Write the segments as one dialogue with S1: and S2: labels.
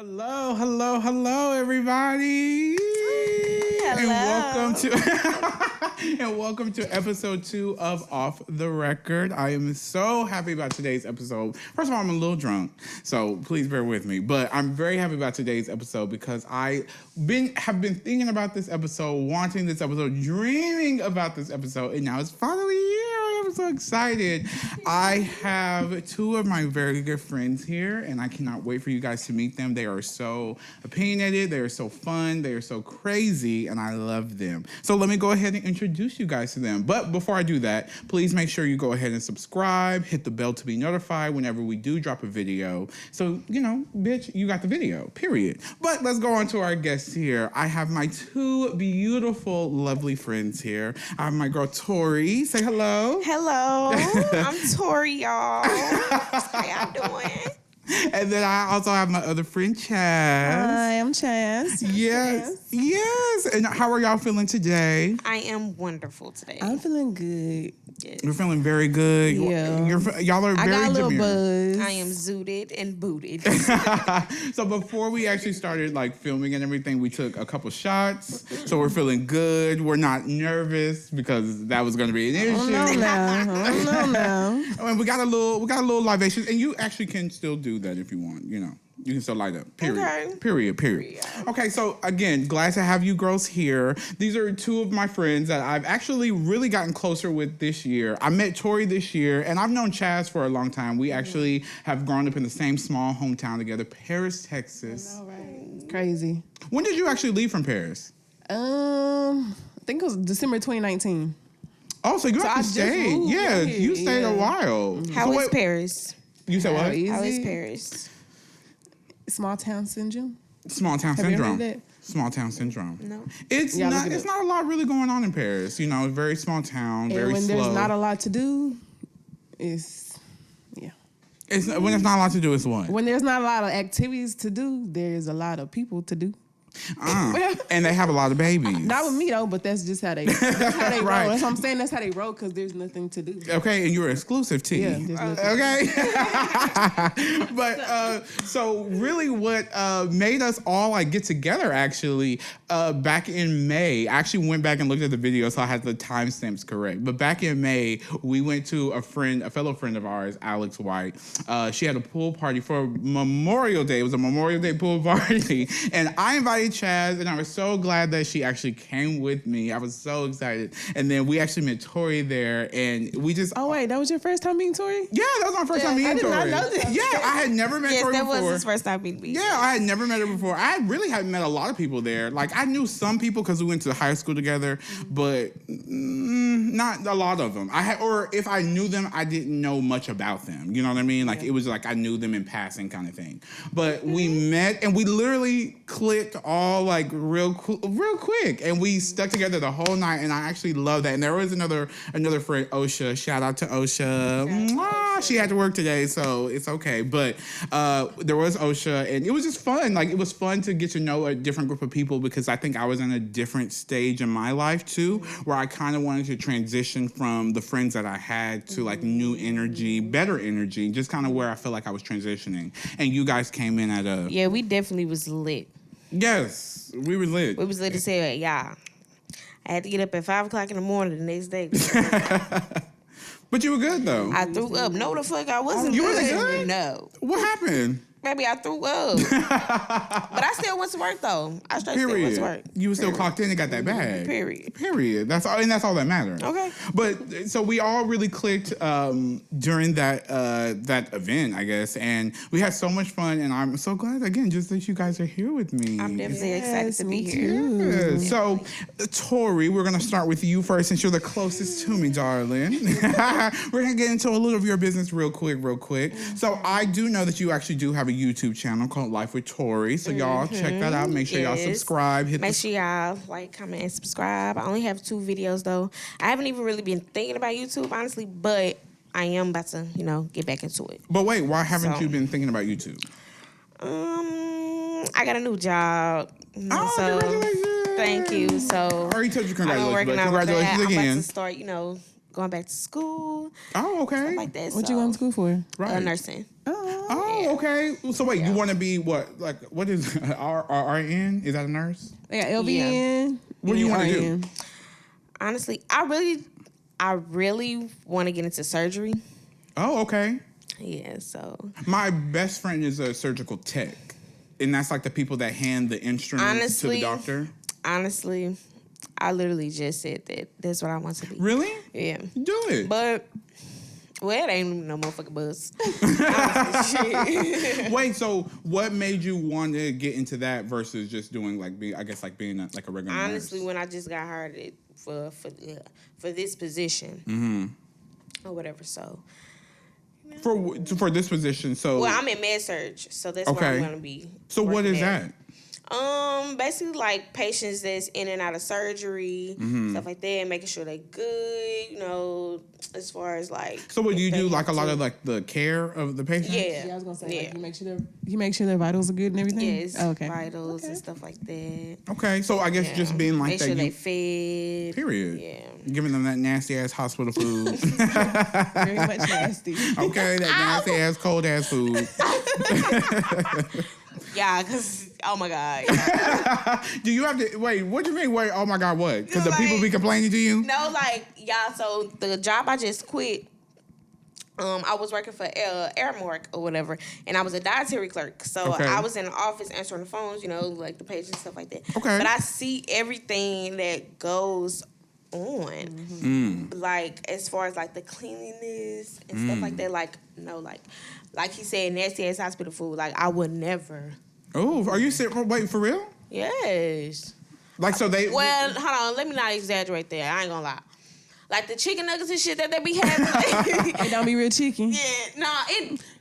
S1: Hello, hello, hello, everybody.
S2: Hello.
S1: And welcome to episode 2 of Off the Record. I am so happy about today's episode. First of all, I'm a little drunk, so please bear with me. But I'm very happy about today's episode because I have been thinking about this episode, wanting this episode, dreaming about this episode, and now it's finally here. I'm so excited. I have 2 of my very good friends here, and I cannot wait for you guys to meet them. They are so opinionated, they are so fun, they are so crazy, and I love them. So let me go ahead and introduce you guys to them. But before I do that, please make sure you go ahead and subscribe, hit the bell to be notified whenever we do drop a video. So, bitch, you got the video, period. But let's go on to our guests here. I have my 2 beautiful, lovely friends here. I have my girl, Torri. Say hello.
S2: Hello, I'm Torri, y'all. How y'all doing?
S1: And then I also have my other friend, Chas.
S3: Hi, I'm Chas.
S1: Yes. And how are y'all feeling today?
S2: I am wonderful today.
S3: I'm feeling good.
S2: Yes.
S1: You're feeling very good.
S3: Yeah.
S1: Y'all are
S3: I
S1: very
S3: got a little
S1: demure.
S3: buzz.
S2: I am zooted and booted.
S1: So before we actually started filming and everything, we took a couple shots. So we're feeling good. We're not nervous because that was going to be an issue.
S3: No.
S1: And we got a little libation, and you actually can still do that if you want. You can still light up. Period.
S2: Okay.
S1: Period. Okay, so again, glad to have you girls here. These are 2 of my friends that I've actually really gotten closer with this year. I met Torri this year, and I've known Chas for a long time. We actually have grown up in the same small hometown together, Paris, Texas.
S3: I know, right? Crazy.
S1: When did you actually leave from Paris?
S3: I think it was December 2019.
S1: Oh, so you actually stayed.
S3: moved
S1: Yeah,
S3: here.
S1: you stayed a while.
S2: How is Paris?
S1: You said what?
S2: How is Paris?
S3: Small town syndrome.
S1: Small town
S3: Have you ever
S1: syndrome.
S3: heard that?
S1: Small town syndrome.
S2: No.
S1: It's
S3: Yeah,
S1: not.
S3: look it
S1: It's
S3: up.
S1: not a lot really going on in Paris. Very small town,
S3: And
S1: very
S3: when
S1: slow.
S3: there's not a lot to do, it's
S1: When there's not a lot to do, it's what?
S3: when there's not a lot of activities to do, there's a lot of people to do.
S1: And they have a lot of babies.
S3: Not with me though, but that's just how they roll.
S1: Right.
S3: That's what I'm saying. That's how they roll because there's nothing to do.
S1: Okay, and you're exclusive T.
S3: Yeah, there's nothing.
S1: Okay. But so really what made us all get together actually back in May. I actually went back and looked at the video so I had the timestamps correct. But back in May, we went to a fellow friend of ours, Alex White. She had a pool party for Memorial Day. It was a Memorial Day pool party. And I invited Chas, and I was so glad that she actually came with me. I was so excited. And then we actually met Torri there, and we just...
S3: Oh, wait, that was your first time meeting Torri?
S1: Yeah, that was my first time meeting Torri.
S3: I did not know this.
S1: Yeah, I had never met
S2: Yes,
S1: Torri
S2: that
S1: before.
S2: was his first time meeting me.
S1: Yeah, I had never met her before. I really hadn't met a lot of people there. I knew some people because we went to high school together, but not a lot of them. Or if I knew them, I didn't know much about them. You know what I mean? It was I knew them in passing kind of thing. But we met, and we literally clicked all real quick, and we stuck together the whole night, and I actually love that. And there was another friend, Osha. Shout out to Osha. Mwah! She had to work today, so it's okay. But there was Osha, and it was just fun. It was fun to get to know a different group of people because I think I was in a different stage in my life too, where I kind of wanted to transition from the friends that I had to new energy, better energy, just kind of where I felt like I was transitioning. And you guys came in at a...
S2: Yeah, we definitely was lit.
S1: Yes, we were lit.
S2: We was lit to say, yeah. I had to get up at 5 o'clock in the morning the next day.
S1: But you were good, though.
S2: I threw up. No, the fuck, I wasn't
S1: You
S2: good.
S1: wasn't good?
S2: No.
S1: What happened?
S2: Maybe I threw up. But I still went to work, though. I still went to work.
S1: You were still clocked in and got that bag.
S2: Period.
S1: That's all that matters.
S2: Okay.
S1: But so we all really clicked during that event, I guess, and we had so much fun. And I'm so glad again just that you guys are here with me.
S2: I'm definitely excited to be here.
S1: Yeah. So, Torri, we're gonna start with you first since you're the closest to me, darling. We're gonna get into a little of your business real quick. So I do know that you actually do have a YouTube channel called Life with Torri. So y'all check that out. Make sure y'all subscribe.
S2: Make sure y'all like, comment, and subscribe. I only have 2 videos though. I haven't even really been thinking about YouTube honestly, but I am about to, get back into it.
S1: But wait, why haven't you been thinking about YouTube?
S2: I got a new job.
S1: Congratulations.
S2: Thank you. So
S1: I already told you
S2: I've been
S1: congratulations,
S2: working
S1: but
S2: on with
S1: congratulations
S2: that.
S1: again.
S2: I'm about to start, going back to school.
S1: Oh, okay.
S2: Stuff like that.
S3: What you going to school for?
S1: Right.
S2: Nursing.
S3: Oh,
S1: Oh, okay. So wait, you want to be what? Like, what is RN? Is that a nurse?
S3: They got LVN.
S1: What do you want to do?
S2: Honestly, I really want to get into surgery.
S1: Oh, okay.
S2: Yeah, so
S1: My best friend is a surgical tech, and that's like the people that hand the instruments to the doctor.
S2: Honestly, I literally just said that. That's what I want to be.
S1: Really?
S2: Yeah.
S1: Do it.
S2: But, well, it ain't no motherfucking buzz. Shit.
S1: Wait, so what made you want to get into that versus just doing like being a regular
S2: Honestly,
S1: nurse?
S2: when I just got hired for this position or whatever, so.
S1: For this position, so.
S2: Well, I'm in med surge, so that's where I'm going to be.
S1: So what is that?
S2: Basically like patients that's in and out of surgery, stuff like that, making sure they good, you know, as far as like.
S1: So what do you do? Like a lot of like the care of the patient?
S2: Yeah.
S3: I was gonna say like, you make sure their vitals are good and everything.
S2: Yes.
S3: Okay.
S2: Vitals and stuff like that.
S1: Okay, so I guess just being like
S2: make
S1: that.
S2: Sure they fed.
S1: Period.
S2: Yeah.
S1: Giving them that nasty ass hospital food.
S3: Very much nasty.
S1: Okay, that nasty ass cold ass food.
S2: Yeah, because, oh my God.
S1: Do you have to, wait, what do you mean, wait, oh my God, what? Because the
S2: Like,
S1: people be complaining to you?
S2: No, like, yeah, so the job I just quit, I was working for Airmark or whatever, and I was a dietary clerk. So
S1: Okay.
S2: I was in the office answering the phones, you know, like the patients, stuff like that.
S1: Okay.
S2: But I see everything that goes on, like as far as like the cleanliness and stuff like that. Like, no, like he said, nasty ass hospital food. Like I would never.
S1: Oh, are you serious? Wait, for real?
S2: Yes.
S1: Like, so they.
S2: Well, hold on. Let me not exaggerate there. I ain't gonna lie. Like the chicken nuggets and shit that they be having.
S3: It don't be real chicken.
S2: Yeah,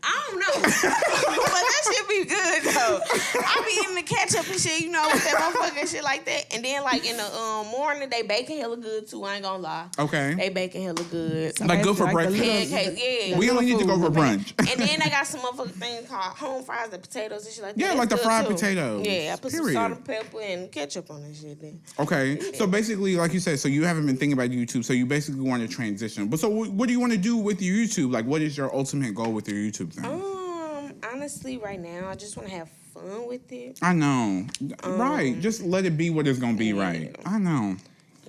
S2: I don't know. But that shit be good though. I be eating the ketchup and shit, you know, with that motherfucking shit like that. And then like in the morning, they baking hella good too. I ain't gonna lie.
S1: Okay.
S2: They baking hella good.
S1: Like good for breakfast?
S2: Pancakes, yeah.
S1: We only need to go for brunch.
S2: And then they got some motherfucking thing called home fries and potatoes and shit like that.
S1: Yeah,
S2: That's
S1: like the
S2: good,
S1: fried
S2: too.
S1: potatoes.
S2: Yeah, I put some
S1: Period.
S2: salt and pepper and ketchup on that shit then.
S1: Okay, so basically, like you said, so you haven't been thinking about YouTube, so you basically want to transition. But so what do you want to do with your YouTube? Like, what is your ultimate goal with your YouTube thing?
S2: Honestly, right now, I just want to have fun with it.
S1: I know. Right. Just let it be what it's going to be, right? I know.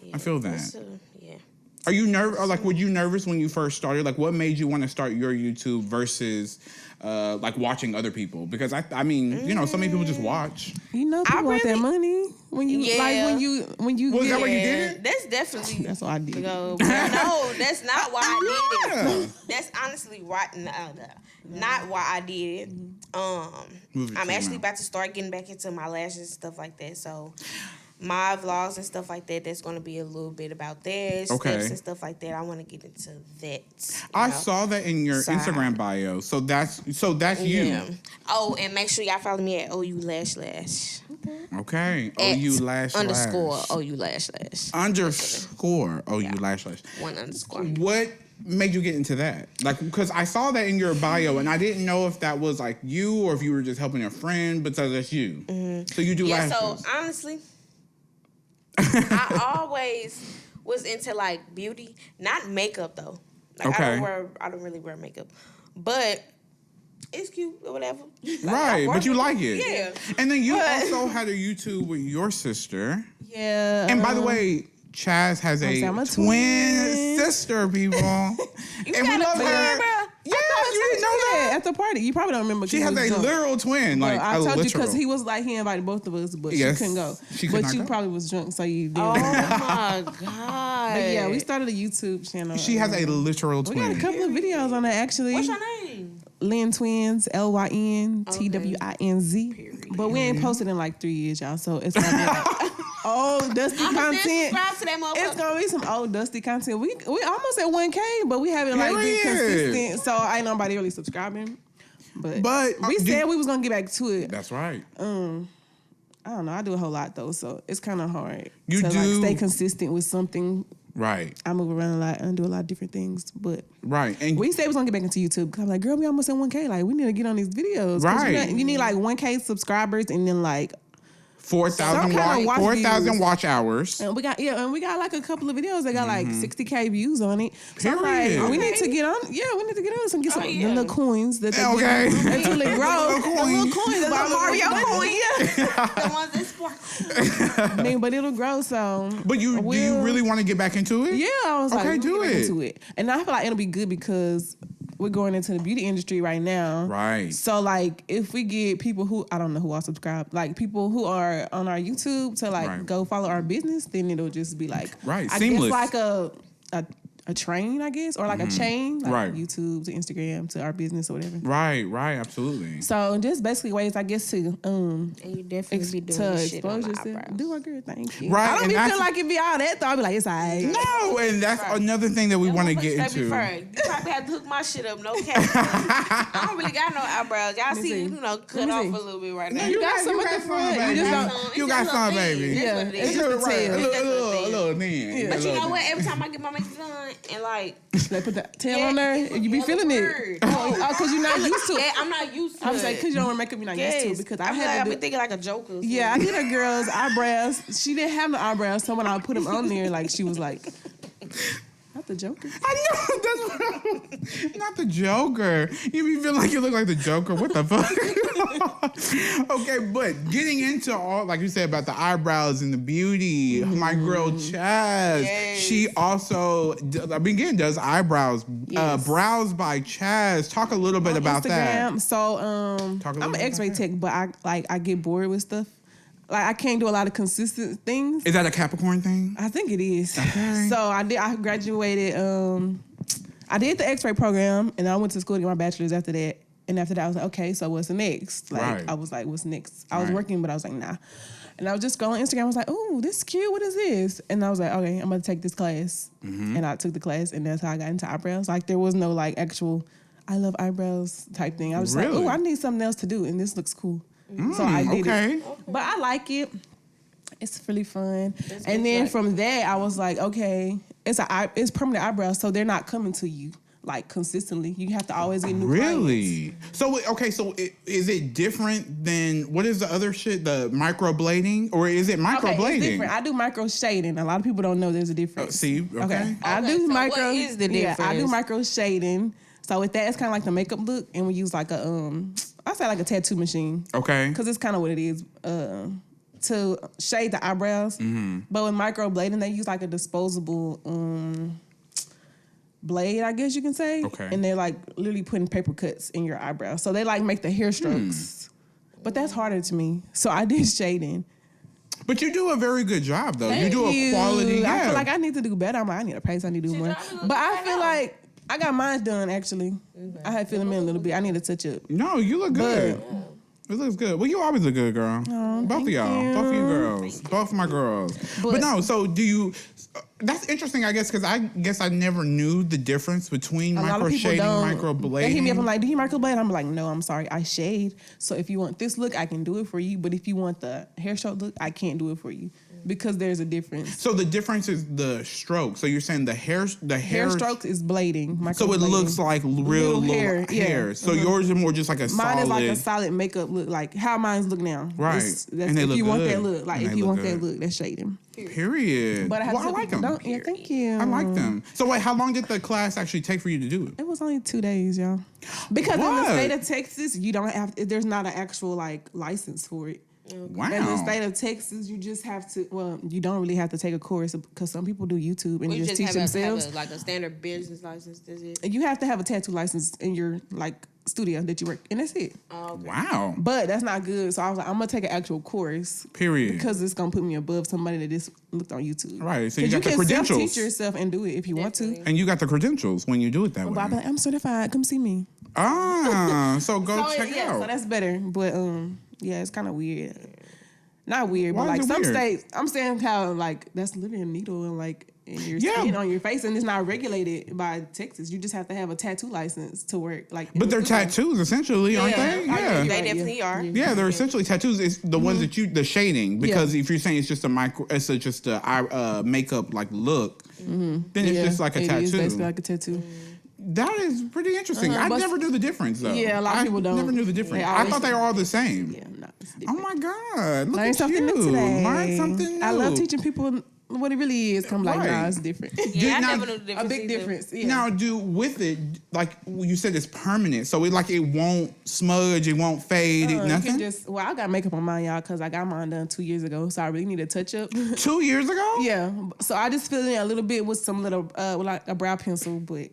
S2: Yeah,
S1: I feel that.
S2: Yeah.
S1: Are you nervous? Or like, were you nervous when you first started? Like, what made you want to start your YouTube versus like watching other people? Because I mean, you know, so many people just watch.
S3: You know, people want that money when you when you.
S1: Was that what you did?
S2: That's definitely.
S3: That's what I did.
S2: No, that's not why I did it. That's honestly right. Not why I did it. I'm actually about to start getting back into my lashes and stuff like that. So my vlogs and stuff like that, that's going to be a little bit about that, steps and stuff like that. I want to get into that.
S1: I saw that in your Instagram bio. So that's you.
S2: Yeah. Oh, and make sure y'all follow me at OU Lash Lash.
S1: Okay. OU Lash
S2: Underscore
S1: Lash.
S2: OU Lash Lash.
S1: Underscore OU Lash Lash.
S2: 1 underscore.
S1: What made you get into that? Like, because I saw that in your bio, and I didn't know if that was like you or if you were just helping a friend, but so that's you. So you do lashes.
S2: So honestly, I always was into like beauty, not makeup though. Like I don't really wear makeup, but it's cute or whatever. Like,
S1: right, but you like it.
S2: Yeah.
S1: And then you also had a YouTube with your sister.
S3: Yeah.
S1: And by the way, Chas has a twin sister, people. And we love her. Yeah, you didn't know that?
S3: At the party. You probably don't remember.
S1: She has a literal twin. Like,
S3: I told you because
S1: literal.
S3: he was like, he invited both of us, but she couldn't go. But you probably was drunk, so you didn't.
S2: Oh my God.
S3: But yeah, we started a YouTube channel.
S1: She has a literal twin.
S3: We got a couple of videos on that, actually.
S2: What's your name?
S3: Lynn Twins, LYN TWINZ. But we ain't posted in like 3 years, y'all. So it's gonna be like old dusty content.
S2: Subscribe to that motherfucker.
S3: It's gonna be some old dusty content. We almost at 1K, but we haven't like been consistent. So ain't nobody really subscribing. But we said we was gonna get back to it.
S1: That's right.
S3: I don't know. I do a whole lot though, so it's kind of hard
S1: to
S3: like stay consistent with something.
S1: Right.
S3: I move around a lot and do a lot of different things, but
S1: and
S3: we said we was gonna get back into YouTube because I'm like, girl, we almost at 1K. Like, we need to get on these videos.
S1: Right.
S3: You need like 1K subscribers and then like
S1: 4,000 watch hours.
S3: And we got like a couple of videos that got like 60K views on it. So
S1: Period.
S3: like, we need to get on. Yeah, we need to get on this and get some the little coins that they
S1: get
S3: until it grows. The little coins,
S2: the little Mario coins.
S3: Yeah.
S2: The ones that sparkle.
S3: I mean, but it'll grow. So,
S1: but do you really want to get back into it?
S3: Yeah, I was like,
S1: do it.
S3: Into it, and I feel like it'll be good because we're going into the beauty industry right now.
S1: Right.
S3: So like if we get people who, I don't know who all subscribe, like people who are on our YouTube to like go follow our business, then it'll just be like
S1: seamless.
S3: I guess like a train, I guess, or like a chain, like YouTube to Instagram to our business or whatever.
S1: Right, absolutely.
S3: So just basically ways, I guess, to
S2: and you definitely be doing this shit on my eyebrows.
S3: Do a girl, thank you.
S1: Right,
S3: I don't even feel like it be all that though. I be like, it's alright.
S1: No, and that's another thing that we want to get into.
S2: You probably have to hook my shit up, no cap. I don't really got no eyebrows. Y'all see, cut off a little bit right now.
S3: You got some at the front.
S1: You got some, baby.
S3: Yeah, it's just a tail.
S1: A little thin.
S2: But you know what? Every time I get my makeup done and like
S3: they put that tail on there, you be feeling it. Oh, because you're not used to it.
S2: Yeah, I'm not used to it.
S3: I was like, because you don't wear makeup, you're not used to it. Because
S2: I've been thinking like a Joker.
S3: Yeah, I did a girl's eyebrows. She didn't have no eyebrows, so when I put them on there, like she was like, not the Joker.
S1: I know, that's not the Joker. You be feeling like you look like the Joker. What the fuck? Okay, but getting into all, like you said, about the eyebrows and the beauty, my girl Chas, she also, does eyebrows. Brows by Chas. Talk a little bit about
S3: Instagram,
S1: that.
S3: So, I'm an X-ray tech, but I get bored with stuff. Like I can't do a lot of consistent things.
S1: Is that a Capricorn thing?
S3: I think it is.
S1: Okay.
S3: So I graduated. I did the X-ray program, and I went to school to get my bachelor's after that. And after that, I was like, okay, so what's the next? Like I was like, what's next? I was working, but I was like, nah. And I was just going on Instagram. I was like, oh, this is cute. What is this? And I was like, okay, I'm gonna take this class. And I took the class, and that's how I got into eyebrows. Like there was no like actual, I love eyebrows type thing. I was like, oh, I need something else to do, and this looks cool. So I did it. But I like it. It's really fun. And then from there, I was like, okay, it's permanent eyebrows, so they're not coming to you like consistently. You have to always get new clients.
S1: So is it different than what is the other shit? The microblading, or is it microblading? Okay, it's different.
S3: I do micro shading. A lot of people don't know there's a difference.
S1: Okay.
S3: I do micro.
S2: What is the difference?
S3: Yeah, I do micro shading. So with that, it's kind of like the makeup look, and we use like I say like a tattoo machine.
S1: Okay.
S3: Because it's kind of what it is. To shade the eyebrows. But with microblading, they use like a disposable blade, I guess you can say.
S1: Okay.
S3: And they're like literally putting paper cuts in your eyebrows. So they like make the hair strokes. But that's harder to me. So I did shading.
S1: But you do a very good job, though.
S3: Thank
S1: you do a quality.
S3: Yeah. I feel like I need to do better. I need a pace. I need to do more. But I feel like I got mine done, actually. I had filling in a little bit. I need to touch up.
S1: No, you look good. It looks good. Well, you always look good, girl.
S3: Oh,
S1: both of y'all. Both of you girls. Both of my girls. But no, so do you... That's interesting, I guess, because I never knew the difference between micro shading and microblading.
S3: They hit me up and like, do you microblade? I'm like, no, I'm sorry, I shade. So if you want this look, I can do it for you. But if you want the hair stroke look, I can't do it for you. Because there's a difference. So
S1: the difference is the stroke. So you're saying the hair
S3: stroke is blading.
S1: So it looks like real hair. Yeah. So yours is more just like a solid.
S3: Mine is like a solid makeup look, like how mine's look now.
S1: Right.
S3: That's and they
S1: look
S3: if you
S1: good.
S3: Want that look, like if you want that look, that's shading.
S1: Period.
S3: But I like them. Yeah, thank you.
S1: I like them. So wait, how long did the class actually take for you to do it?
S3: It was only 2 days, y'all. Because in the state of Texas, you don't have. There's not an actual like license for it.
S1: Wow.
S3: In the state of Texas, you just have to. Well, you don't really have to take a course because some people do YouTube and just teach themselves.
S2: Like a standard business license, does it?
S3: You have to have a tattoo license in your like studio that you work, and that's it.
S2: Oh, okay.
S1: Wow.
S3: But that's not good. So I was like, I'm gonna take an actual course.
S1: Period.
S3: Because it's gonna put me above somebody that just looked on YouTube.
S1: Right. So you got the credentials.
S3: You can self-teach yourself and do it if you want to.
S1: And you got the credentials when you do it that way.
S3: But I'll be like, I'm certified. Come see me.
S1: So go check it out.
S3: So that's better. But yeah, it's kind of weird. Not weird,
S1: Why
S3: but like some
S1: weird?
S3: States, I'm saying how like that's literally a needle and like in your skin on your face, and it's not regulated by Texas. You just have to have a tattoo license to work. Like,
S1: but they're tattoos essentially, aren't they?
S2: Yeah, they definitely are.
S1: Yeah, they're essentially tattoos. It's the ones that the shading, because if you're saying it's just just a makeup like look, then it's just like a tattoo.
S3: It is basically like a tattoo.
S1: That is pretty interesting. I never knew the difference, though.
S3: Yeah, a lot of people don't.
S1: Never knew the difference. I thought they were all the same.
S3: Yeah, no, it's
S1: Oh
S3: different.
S1: my God! Look
S3: Learn
S1: at
S3: something
S1: you.
S3: new today.
S1: Learn something new.
S3: I love teaching people what it really is. Come like, nah, it's different.
S2: Yeah, I
S1: now,
S2: never knew the difference.
S3: A big
S2: either.
S3: difference. Yeah.
S1: Now, with it, like you said, it's permanent, so it won't smudge, it won't fade, nothing.
S3: I got makeup on mine, y'all, because I got mine done 2 years ago, so I really need a touch up.
S1: 2 years ago?
S3: Yeah, so I just fill in a little bit with some little, like a brow pencil, but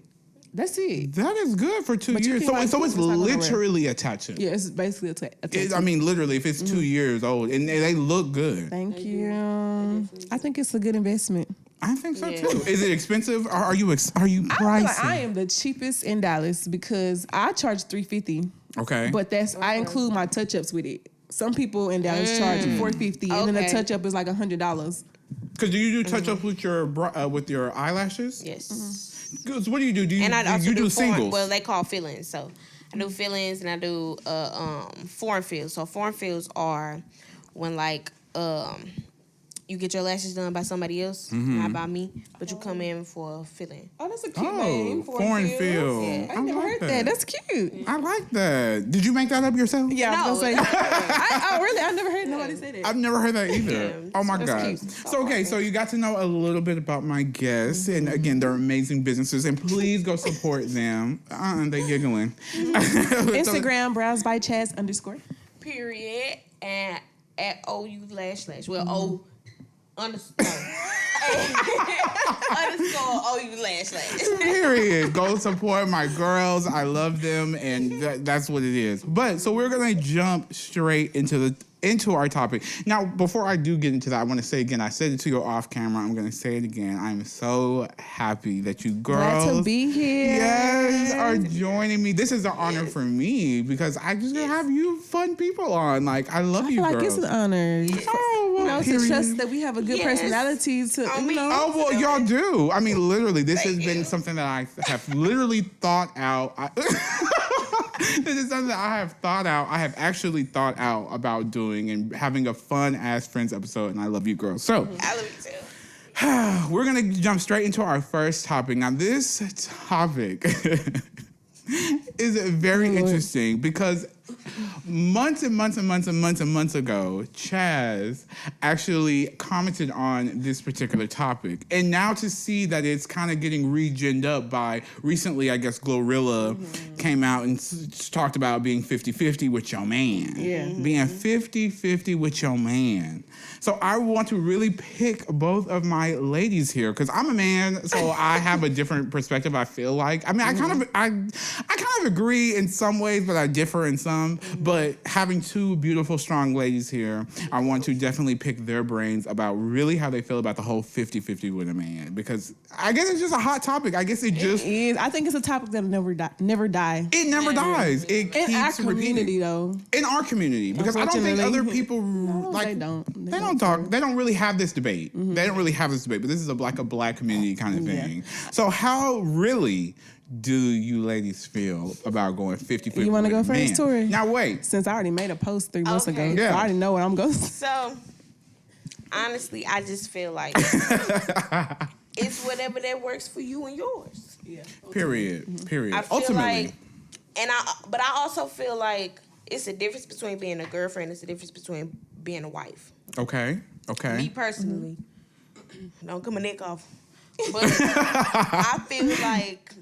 S3: that's it.
S1: That is good for 2
S3: But you
S1: years.
S3: can,
S1: So it's
S3: it's not gonna
S1: literally a tattoo.
S3: Yeah, it's basically a tattoo.
S1: I mean, literally, if it's 2 years old, and they look good.
S3: Thank you. I think it's a good investment.
S1: I think so
S2: Yeah.
S1: too. Is it expensive? Or are you pricey?
S3: I feel like I am the cheapest in Dallas because I charge $350.
S1: Okay.
S3: But I include my touch ups with it. Some people in Dallas charge $450, and then the
S2: Okay.
S3: touch up is like $100.
S1: Because do you do touch ups with your eyelashes?
S2: Yes.
S1: So what do you do?
S2: And I also
S1: do singles?
S2: Well, they call fillings. So I do fillings and I do foreign fills. So foreign fills are when like you get your lashes done by somebody else, not by me, but you come in for a filling.
S3: Oh, that's a cute name.
S1: foreign fill.
S3: Yeah. I never heard that. That's cute.
S1: I like that. Did you make that up yourself?
S3: Yeah, I was
S2: No.
S3: gonna say. I never heard nobody say that.
S1: I've never heard that either.
S2: Yeah,
S1: Oh my
S3: that's
S1: God.
S3: cute.
S1: So you got to know a little bit about my guests, and again, they're amazing businesses, and please go support them. They giggling.
S3: Instagram, browse by Chas _
S2: Period. And at OU// well O underscore underscore OU//
S1: Period. Go support my girls. I love them, and that's what it is. But so we're gonna jump straight into our topic. Now, before I do get into that, I want to say again, I said it to you off camera. I'm going to say it again. I'm so happy that you girls
S3: Glad to be here.
S1: Yes, are joining me. This is an honor for me because I just gonna have you fun people on. Like, I love
S3: I
S1: you
S3: feel like
S1: girls.
S3: it's an honor.
S1: Oh, well,
S3: To trust that we have a good
S2: Yes.
S3: personality to,
S2: I mean,
S1: Oh, well, y'all do. I mean, literally, this has been something that I have literally thought out. This is something that I have thought out. I have actually thought out about doing and having a fun ass Friends episode, and I love you girls. So,
S2: I love you too.
S1: we're going to jump straight into our first topic. Now, this topic is very interesting because months ago, Chas actually commented on this particular topic. And now to see that it's kind of getting re-ginned up by recently, I guess, Glorilla came out and talked about being 50-50 with your man.
S3: Yeah.
S1: Being 50-50 with your man. So I want to really pick both of my ladies here because I'm a man, so I have a different perspective, I feel like. I mean, I kind of agree in some ways, but I differ in some. But having two beautiful, strong ladies here, I want to definitely pick their brains about really how they feel about the whole 50-50 with a man. Because I guess it's just a hot topic. I guess it just...
S3: It is. I think it's a topic that'll never die.
S1: It never dies. It
S3: In
S1: keeps
S3: our community,
S1: repeating.
S3: though.
S1: In our community. Because I don't think other people...
S3: They don't.
S1: They don't talk. They don't really have this debate. They don't really have this debate. But this is a black community kind of thing. So how really do you ladies feel about going 50-50?
S3: You want to go
S1: with
S3: first,
S1: men?
S3: Tori?
S1: Now wait.
S3: Since I already made a post 3 months ago,
S2: Okay.
S1: Yeah.
S3: so I already know what I'm going to
S2: So, honestly, I just feel like it's whatever that works for you and yours.
S3: Yeah.
S1: Period.
S2: I feel
S1: Ultimately.
S2: like, but I also feel like it's a difference between being a girlfriend. It's a difference between being a wife.
S1: Okay.
S2: Me personally, don't cut my neck off, but I feel like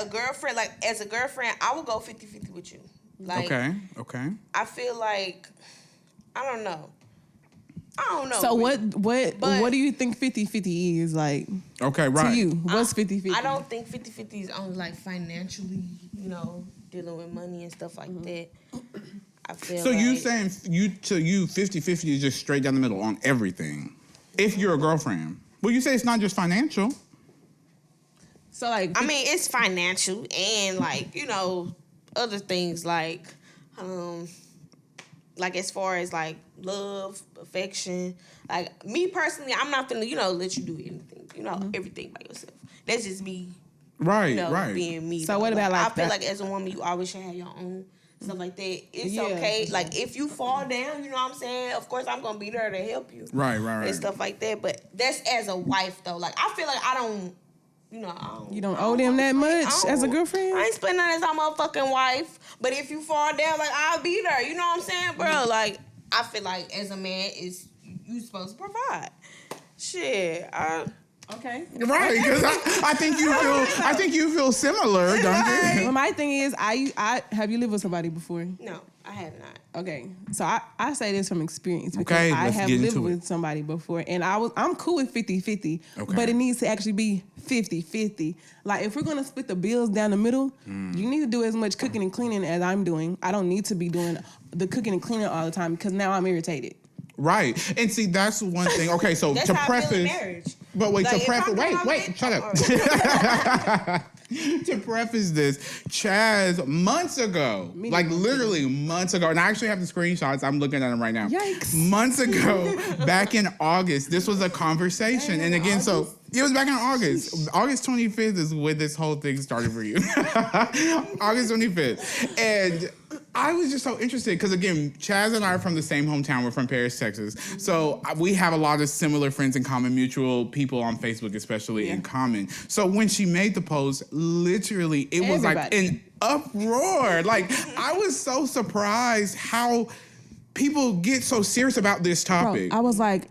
S2: a girlfriend, like as a girlfriend, I would go 50-50 with you. Like,
S1: Okay.
S2: I feel like, I don't know.
S3: So
S2: really.
S3: what do you think 50-50 is like
S1: Okay, right.
S3: to you? What's 50-50?
S2: I don't think 50-50 is only like financially, dealing with money and stuff like that. I feel
S1: So
S2: like,
S1: you saying 50-50 is just straight down the middle on everything. If you're a girlfriend. Well, you say it's not just financial.
S3: So like
S2: I mean, it's financial and like, other things like as far as like love, affection. Like me personally, I'm not gonna, let you do anything, everything by yourself. That's just me,
S1: Right,
S2: being me.
S3: So
S2: though.
S3: what about
S2: I
S3: like
S2: feel
S3: that?
S2: like as a woman, you always should have your own stuff like that. It's
S3: Yeah.
S2: okay. Like if you fall down, you know what I'm saying? Of course, I'm gonna be there to help you.
S1: Right.
S2: And stuff like that. But that's as a wife though. Like I feel like I don't
S3: You don't owe them that much as a girlfriend?
S2: I ain't spending none as my motherfucking wife. But if you fall down, like, I'll be there. You know what I'm saying, bro? Like, I feel like as a man, you supposed to provide. Shit,
S3: okay.
S1: Right, because I think you feel similar, don't you?
S3: Well, my thing is, I have you lived with somebody before?
S2: No, I have not.
S3: Okay, so I say this from experience because
S1: Okay,
S3: I
S1: let's
S3: have
S1: get
S3: lived
S1: into
S3: with somebody before, and I'm cool with 50-50,
S1: okay.
S3: but it needs to actually be 50-50. Like, if we're gonna split the bills down the middle, you need to do as much cooking and cleaning as I'm doing. I don't need to be doing the cooking and cleaning all the time because now I'm irritated.
S1: Right, and see, that's one thing. Okay, so
S2: That's
S1: to
S2: how
S1: preface,
S2: I feel in marriage.
S1: but wait,
S2: Like,
S1: to preface, wait, shut up. To preface this, Chaz, months ago, literally months ago, and I actually have the screenshots. I'm looking at them right now.
S3: Yikes.
S1: Months ago, back in August, this was a conversation. And again, so it was back in August. August 25th is when this whole thing started for you. August 25th. And I was just so interested because, again, Chaz and I are from the same hometown. We're from Paris, Texas. So we have a lot of similar friends in common, mutual people on Facebook especially in common. So when she made the post, literally, it was like an uproar. Like, I was so surprised how people get so serious about this topic.
S3: Bro, I was like,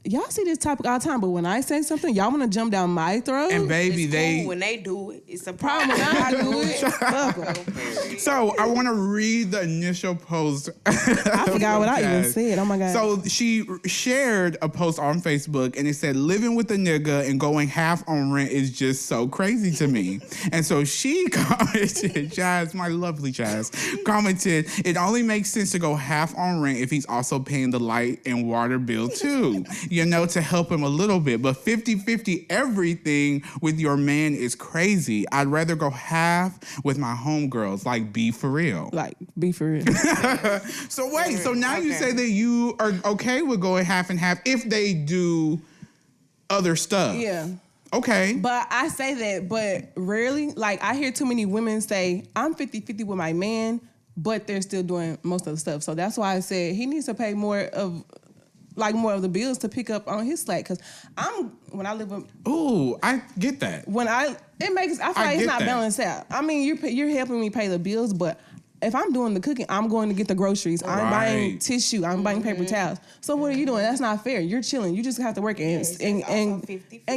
S3: y'all see this topic all the time, but when I say something, y'all want to jump down my throat?
S1: And baby,
S2: It's cool when they do it. It's a problem
S3: when I do it.
S1: So I want to read the initial post.
S3: I forgot what I even said. Oh my God.
S1: So she shared a post on Facebook and it said, living with a nigga and going half on rent is just so crazy to me. And so she commented, Chaz, my lovely Chaz, commented, it only makes sense to go half on rent if he's also paying the light and water bill too. To help him a little bit. But 50-50 everything with your man is crazy. I'd rather go half with my homegirls. Like, be for real.
S3: Like, be for real.
S1: So wait, so now you say that you are okay with going half and half if they do other stuff.
S3: Yeah.
S1: Okay.
S3: But I say that, but rarely. Like, I hear too many women say, I'm 50-50 with my man, but they're still doing most of the stuff. So that's why I said he needs to pay more of the bills to pick up on his slack. Because when I live with...
S1: Ooh, I get that.
S3: I feel like it's not balanced out. I mean, you're helping me pay the bills, but if I'm doing the cooking, I'm going to get the groceries. I'm buying tissue. I'm buying paper towels. So what are you doing? That's not fair. You're chilling. You just have to work and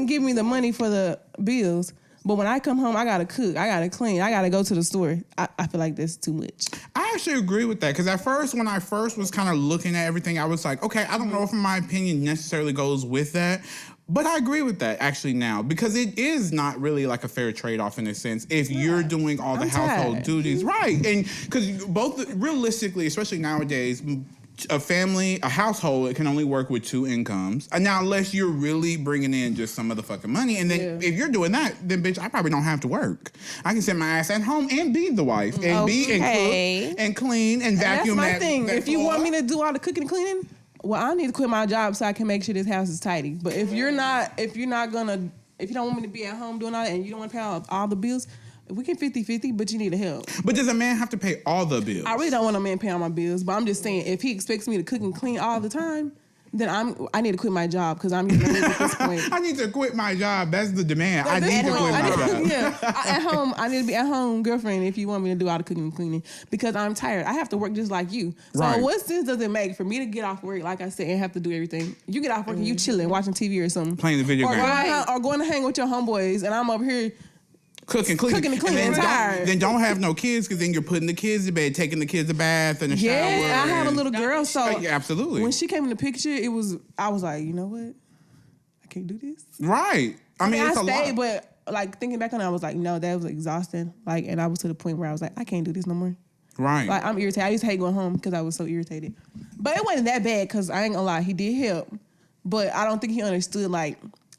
S3: give me the money for the bills. But when I come home, I gotta cook, I gotta clean, I gotta go to the store. I feel like that's too much.
S1: I actually agree with that because at first, when I first was kind of looking at everything, I was like, okay, I don't know if my opinion necessarily goes with that. But I agree with that actually now because it is not really like a fair trade-off in a sense if you're doing all the household duties. Right. And because both realistically, especially nowadays, a household, it can only work with two incomes. And now, unless you're really bringing in just some motherfucking money, and then if you're doing that, then bitch, I probably don't have to work. I can sit my ass at home and be the wife and be and cook and clean and vacuum.
S3: That's my thing. If you want me to do all the cooking and cleaning, well, I need to quit my job so I can make sure this house is tidy. But if you don't want me to be at home doing all that and you don't want to pay all the bills, we can 50-50, but you need to help.
S1: But does a man have to pay all the bills?
S3: I really don't want a man paying all my bills, but I'm just saying, if he expects me to cook and clean all the time, then I need to quit my job because I'm getting old at this point.
S1: I need to quit my job. That's the demand. I need to quit my job.
S3: Yeah, at home, I need to be at home, girlfriend, if you want me to do all the cooking and cleaning because I'm tired. I have to work just like you. So what sense does it make for me to get off work, like I said, and have to do everything? You get off work and you chilling, watching TV or something.
S1: Playing the video game.
S3: Or going to hang with your homeboys, and I'm over here
S1: cooking, cleaning,
S3: and tired.
S1: Then don't have no kids because then you're putting the kids to bed, taking the kids a bath and a shower.
S3: Yeah, I have a little girl, so
S1: yeah, absolutely.
S3: When she came in the picture, I was like, you know what? I can't do this.
S1: Right. I mean, it's a lot.
S3: But like thinking back on it, I was like, no, that was exhausting. Like, and I was to the point where I was like, I can't do this no more.
S1: Right.
S3: Like, I'm irritated. I used to hate going home because I was so irritated. But it wasn't that bad because I ain't gonna lie, he did help. But I don't think he understood like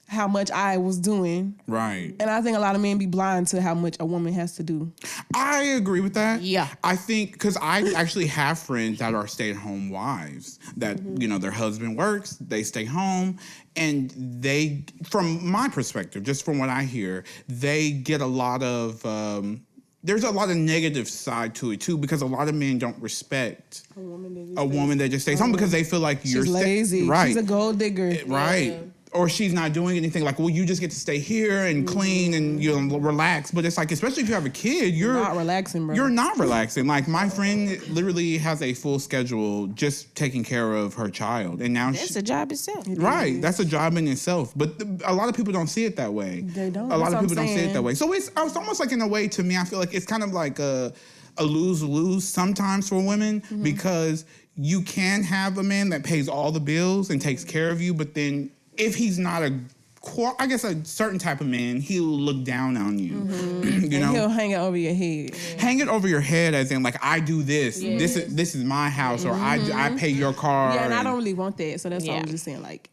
S3: how much I was doing.
S1: Right.
S3: And I think a lot of men be blind to how much a woman has to do.
S1: I agree with that.
S3: Yeah.
S1: I think, because I actually have friends that are stay-at-home wives that, their husband works, they stay home, and they, from my perspective, just from what I hear, they get a lot of... there's a lot of negative side to it, too, because a lot of men don't respect a woman that just stays home because they feel like
S3: She's lazy.
S1: Right.
S3: She's a gold digger.
S1: Right.
S3: Yeah.
S1: or she's not doing anything, like, well, you just get to stay here and clean and relax. But it's like, especially if you have a kid, you're
S3: not relaxing, bro.
S1: You're not relaxing. Like, my friend literally has a full schedule just taking care of her child, and now
S2: that's a job itself.
S1: Right, that's a job in itself. But a lot of people don't see it that way.
S3: They don't.
S1: A lot of people don't see it that way. So it's almost like, in a way, to me, I feel like it's kind of like a lose-lose sometimes for women, because you can have a man that pays all the bills and takes care of you, but then if he's not a certain type of man, he'll look down on you. You know,
S3: he'll hang it over your head.
S1: Hang it over your head, as in, like, I do this. Yes. This is my house, or I pay your car.
S3: Yeah, and I don't really want that. So that's why I was just saying, like,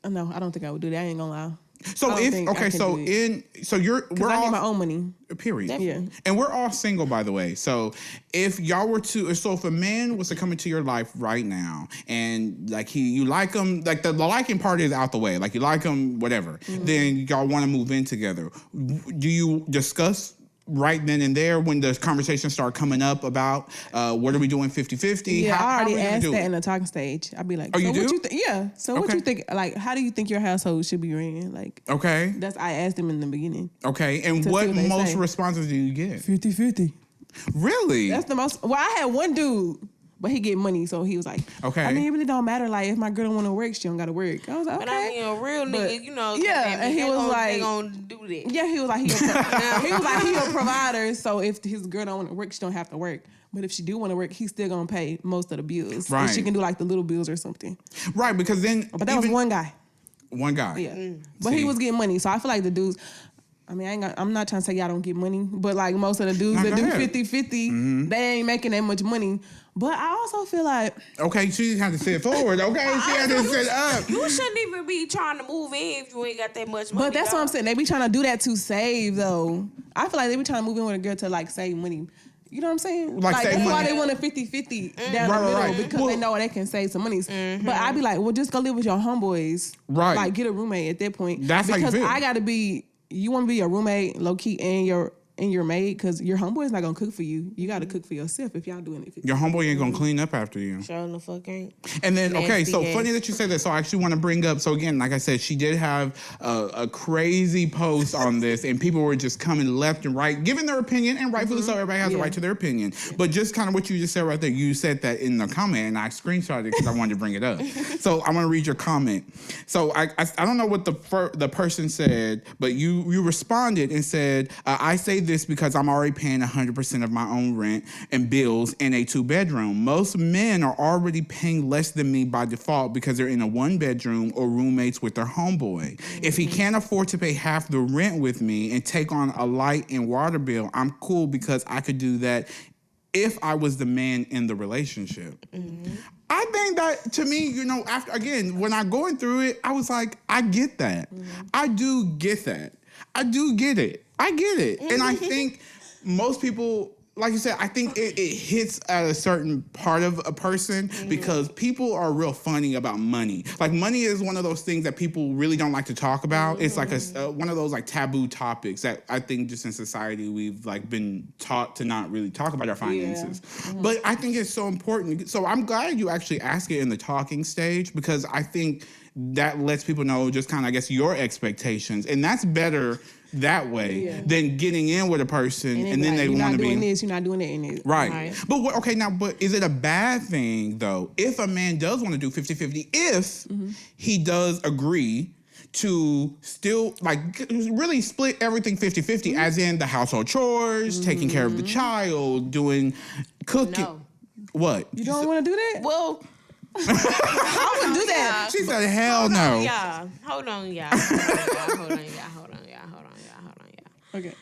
S3: no, I don't think I would do that. I ain't gonna lie.
S1: So we're all
S3: get my own money.
S1: Period.
S3: Definitely.
S1: Yeah. And we're all single, by the way. So if y'all were to, if a man was to come into your life right now, and like you like him, like the liking part is out the way, like you like him, whatever, then y'all want to move in together. Do you discuss right then and there, when the conversations start coming up about what are we doing 50-50?
S3: Yeah, I already asked that in the talking stage. I'd be like,
S1: oh, so you do?
S3: What you yeah. So what you think, like, how do you think your household should be ran? Like,
S1: okay.
S3: I asked them in the beginning.
S1: Okay, and what most responses do you get?
S3: 50-50.
S1: Really?
S3: That's the most. Well, I had one dude, but he get money, so he was like,
S1: okay.
S3: I mean, it really don't matter. Like, if my girl don't want to work, she don't got to work. I was like, okay.
S2: But I mean, a real nigga, you know.
S3: Yeah, and he was like,
S2: they gonna do that.
S3: Yeah, he was like, he a provider. So if his girl don't want to work, she don't have to work. But if she do want to work, he's still gonna pay most of the bills.
S1: Right.
S3: And she can do like the little bills or something.
S1: Right, because then.
S3: But that was one guy.
S1: One guy.
S3: Yeah. But he was getting money, so I feel like the dudes. I mean, I'm not trying to say y'all don't get money, but like most of the dudes that do 50-50, they ain't making that much money. But I also feel like...
S1: Okay, she had to sit forward, okay? She had to sit up.
S2: You shouldn't even be trying to move in if you ain't got that much money.
S3: But that's what I'm saying. They be trying to do that to save, though. I feel like they be trying to move in with a girl to, like, save money. You know what I'm saying?
S1: Like save
S3: that's
S1: money.
S3: Why they want a 50-50 down the middle, because they know they can save some money. But I be like, well, just go live with your homeboys.
S1: Right.
S3: Like, get a roommate at that point.
S1: That's how you feel.
S3: Because I got to be... You want to be a roommate, low key, and your maid, because your homeboy is not gonna cook for you. You got to cook for yourself if y'all doing it.
S1: Your homeboy ain't gonna clean up after you.
S2: Sure the fuck ain't.
S1: And then funny that you say that. So I actually want to bring up. So again, like I said, she did have a crazy post on this, and people were just coming left and right, giving their opinion, and rightfully so. Everybody has a right to their opinion. But just kind of what you just said right there. You said that in the comment, and I screenshotted it because I wanted to bring it up. So I'm gonna read your comment. So I don't know what the person said, but you responded and said, I say this because I'm already paying 100% of my own rent and bills in a 2-bedroom. Most men are already paying less than me by default because they're in a 1-bedroom or roommates with their homeboy. If he can't afford to pay half the rent with me and take on a light and water bill, I'm cool because I could do that if I was the man in the relationship. I think that, to me, you know, after, again, when I'm going through it, I was like, I get that. I do get that. I do get it. I get it. And I think most people, like you said, I think it hits at a certain part of a person because people are real funny about money. Like, money is one of those things that people really don't like to talk about. It's like one of those like taboo topics that I think just in society we've like been taught to not really talk about our finances. But I think it's so important. So I'm glad you actually ask it in the talking stage, because I think that lets people know just kind of, I guess, your expectations. And that's better that way than getting in with a person and then they want to be...
S3: You're not doing this, you're not doing that in it.
S1: Right. But but is it a bad thing, though, if a man does want to do 50-50, if he does agree to still, like, really split everything 50-50, as in the household chores, taking care of the child, doing cooking? No. What?
S3: You don't want to do that?
S2: Well...
S3: I would do that.
S1: She said, hell no.
S2: Hold on, y'all.
S3: Okay.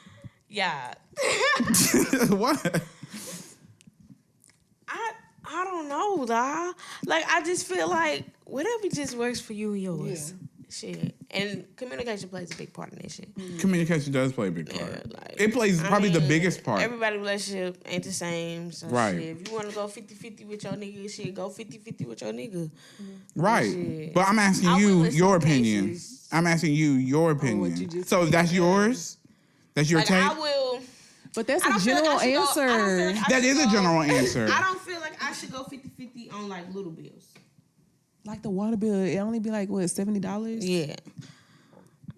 S2: Yeah.
S1: What?
S2: I don't know, dawg. Like, I just feel like whatever just works for you and yours. Yeah. Shit. And communication plays a big part in that shit.
S1: Communication does play a big part.
S2: Yeah, like,
S1: it plays probably the biggest part.
S2: Everybody's relationship ain't the same. So
S1: right.
S2: Shit, if you want to go 50-50 with your nigga, shit, go 50-50 with your nigga.
S1: Right.
S2: Shit.
S1: But I'm asking you your opinion. Cases. I'm asking you your opinion. So that's yours? That's your take?
S2: I will...
S3: But that's a general answer.
S1: That is a general answer.
S2: I don't feel like I should go 50-50 on, like, little bills.
S3: Like the water bill, it only be like what, $70?
S2: Yeah.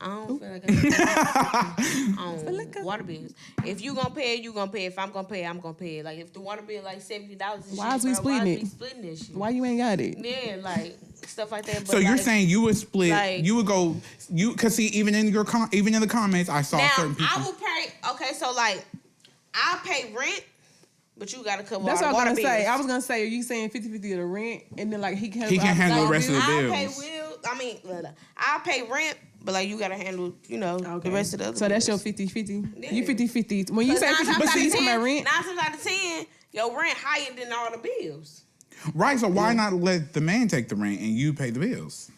S2: I don't feel like I on water bills. If you gonna pay it, you gonna pay it. If I'm gonna pay it, I'm gonna pay it. Like if the water bill like $70,
S3: why is we splitting it?
S2: Splitting this shit?
S3: Why you ain't got it?
S2: Yeah, like stuff like that. But
S1: so you're
S2: like,
S1: saying you would split?
S2: like,
S1: you would go? Because see, even in your even in the comments, I saw
S2: now,
S1: certain people.
S2: I will pay. Okay, so like I pay rent. But you gotta cover
S3: That's
S2: all
S3: what
S2: the
S3: I was
S2: water
S3: gonna say.
S2: bills.
S3: I was gonna say, are you saying 50-50 of the rent, and then like he can
S1: handle the rest of the bills.
S2: I'll pay rent, but like you gotta handle, the rest of the other
S3: So that's your
S2: bills.
S3: 50-50.
S2: Yeah.
S3: You 50-50. When you say 50-50, you talking about rent?
S2: 9 times out of 10, your rent higher than all the bills.
S1: Right. So why not let the man take the rent and you pay the bills?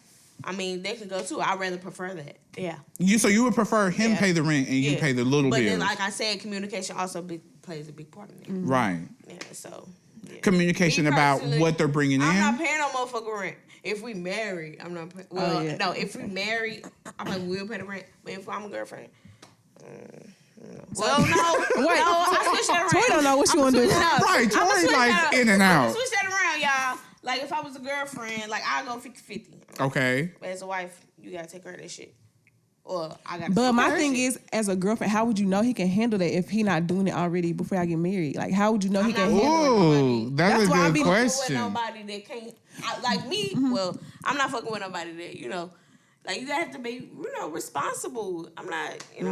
S2: I mean, they could go too. I'd rather prefer that. Yeah.
S1: So you would prefer him pay the rent and you pay the little bills.
S2: But then, like I said, communication also plays a big part in it.
S1: Right.
S2: Yeah. So. Yeah.
S1: Communication about what they're bringing in.
S2: I'm not paying no motherfucking rent. If we marry, I'm not paying. Well, no. If we marry, I'm like, we'll pay the rent. But if I'm a girlfriend. Well, no.
S3: Wait,
S2: I switch that around.
S3: Toy don't know what you want to do.
S1: Right. Toy like in and out.
S2: I'm switch that around, y'all. Like if I was a girlfriend, like I go 50-50.
S1: Okay.
S2: But as a wife, you gotta take care of that shit. Or I gotta.
S3: But my thing is, as a girlfriend, how would you know he can handle that if he not doing it already before I get married? Like, how would you know he can handle it?
S1: Ooh, that's a good question.
S2: Nobody that can't, like me. Well, I'm not fucking with nobody that Like you have to be, responsible. I'm not, I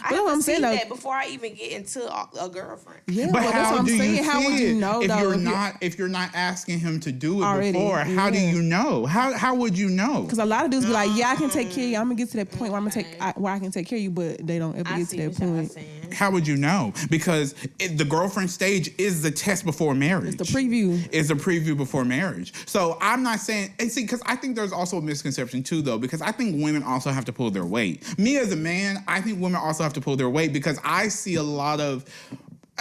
S2: have to see that before I even get into a girlfriend.
S3: Yeah,
S1: but
S3: that's what I'm saying. How would you know though?
S1: If you're not asking him to do it
S3: already,
S1: before, how do you know? How would you know?
S3: Because a lot of dudes be like, yeah, I can take care of you. I'm gonna get to that point where where I can take care of you, but they don't ever get to that point.
S1: How would you know? Because the girlfriend stage is the test before marriage.
S3: It's the preview.
S1: It's a preview before marriage. So I'm not saying, and see, because I think there's also a misconception too, though, because I think women also have to pull their weight. Me as a man, I think women also have to pull their weight because I see a lot of,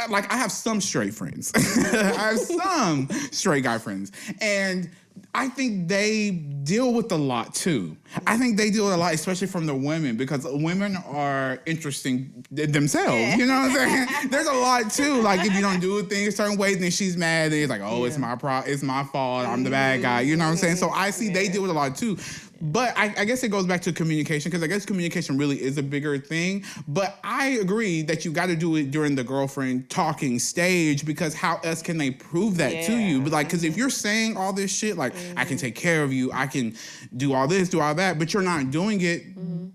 S1: like, I have some straight friends. I have some straight guy friends. And I think they deal with a lot too. I think they deal with a lot, especially from the women, because women are interesting themselves. Yeah. You know what I'm saying? There's a lot too. Like if you don't do a thing a certain way, then she's mad. Then it's like, oh, it's my fault. I'm the bad guy. You know what I'm saying? So I see they deal with a lot too. But I guess it goes back to communication, because I guess communication really is a bigger thing. But I agree that you got to do it during the girlfriend talking stage, because how else can they prove that to you? But like, because if you're saying all this shit, like, I can take care of you, I can do all this, do all that, but you're not doing it,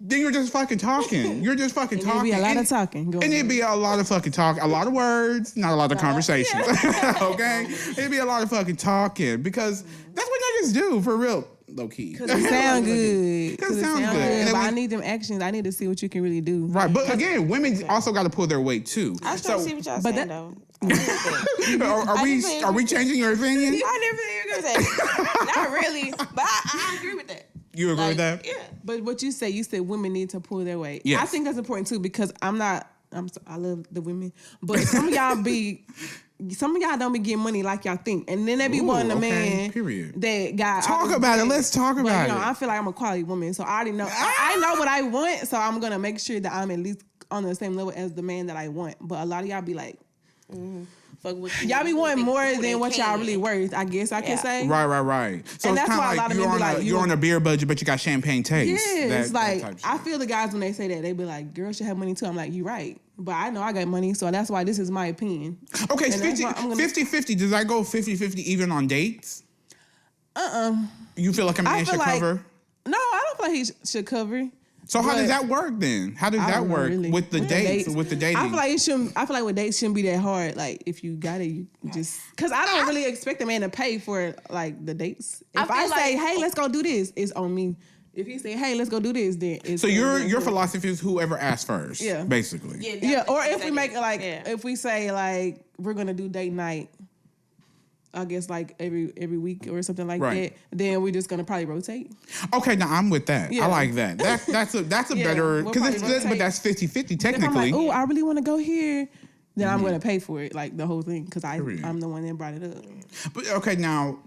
S1: then you're just fucking talking. You're just fucking talking.
S3: It'd be a lot of talking.
S1: And it'd be a lot of fucking talk, a lot of words, not a lot of conversations. Okay? It'd be a lot of fucking talking, because that's what niggas do, for real. Low key.
S3: Because it sound good.
S1: Because it sounds good.
S3: But I need them actions. I need to see what you can really do.
S1: Right. But again, women also got to pull their weight too.
S2: I was trying to see what y'all saying though.
S1: Are we changing your opinion?
S2: I never think you're gonna say. Not really, but I agree with that.
S1: You agree with that?
S2: Yeah.
S3: But what you said women need to pull their weight.
S1: Yes.
S3: I think that's important too, because I love the women, but some of y'all don't be getting money like y'all think, and then they be wanting a man that got
S1: talk about it. Let's talk about it.
S3: I feel like I'm a quality woman, so I already know. I know what I want, so I'm gonna make sure that I'm at least on the same level as the man that I want. But a lot of y'all be like, fuck with y'all be wanting more than what y'all really worth. I guess I can say.
S1: Right. So
S3: and
S1: it's
S3: that's why a lot of men be like,
S1: you're on a beer budget, but you got champagne taste.
S3: Yeah, it's like I feel the guys when they say that, they be like, girls should have money too. I'm like, you right. But I know I got money, so that's why this is my opinion.
S1: Okay, 50-50. Does that go 50-50 even on dates? You feel like a man should cover?
S3: No, I don't feel like he should cover.
S1: So how does that work then? How does that work with the dates? With the dating?
S3: I feel like with dates shouldn't be that hard. Like if you got it, you just because I don't really expect a man to pay for like the dates. If I say, hey, let's go do this, it's on me. If he say, hey, let's go do this, then it's... So
S1: your philosophy is whoever asks first, basically.
S3: Yeah, or if we make if we say like we're gonna do date night, I guess like every week or something like that, then we're just gonna probably rotate.
S1: Okay, now I'm with that. Yeah. I like that. That's a better, because but that's 50-50 technically. If I'm like,
S3: oh, I really want to go here, then I'm gonna pay for it, like the whole thing, because I'm the one that brought it up.
S1: But okay, now,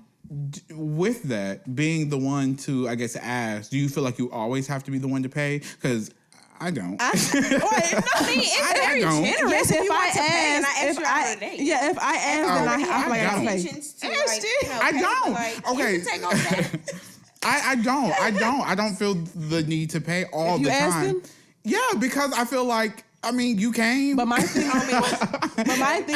S1: with that, being the one to, I guess, ask, do you feel like you always have to be the one to pay? Because I don't.
S2: It's very generous if I ask you out on a date.
S3: Yeah, if I ask, then I feel like I gotta pay.
S1: I don't. Okay.
S2: You can take on that.
S1: I don't feel the need to pay all the time.
S3: Asked him?
S1: Yeah, because I feel like, I mean, you came.
S3: But my thing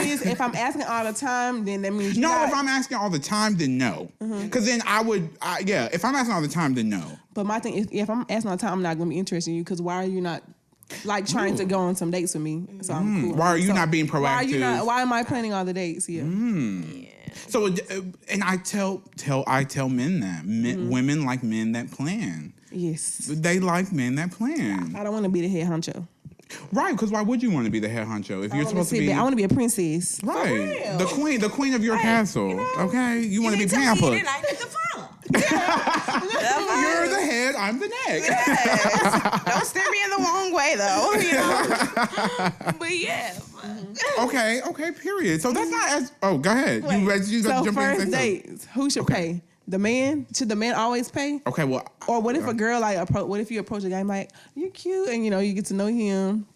S3: is, if I'm asking all the time, then that means
S1: if I'm asking all the time, then no. Because then if I'm asking all the time, then no.
S3: But my thing is, if I'm asking all the time, I'm not going to be interested in you, because why are you not trying to go on some dates with me? So I'm cool.
S1: Why are you not being proactive?
S3: Why am I planning all the dates? Yeah.
S1: So, and I tell men that women like men that plan.
S3: Yes.
S1: They like men that plan.
S3: I don't want to be the head honcho.
S1: Right, because why would you want to be the head honcho if you're supposed to be?
S3: I want to be a princess.
S1: Right, the queen of your castle. You know, okay, you want to be pampered.
S2: I need to follow.
S1: You're the head, I'm the neck.
S2: Yes. Don't steer me in the wrong way, though. You know. But yeah.
S1: Okay. Period. So that's not as. Oh, go ahead.
S3: Wait,
S1: You
S3: so
S1: jump
S3: first
S1: in
S3: dates, who should pay? The man? Should the man always pay?
S1: Okay, well.
S3: Or what if a girl what if you approach a guy and like, you're cute, and you get to know him,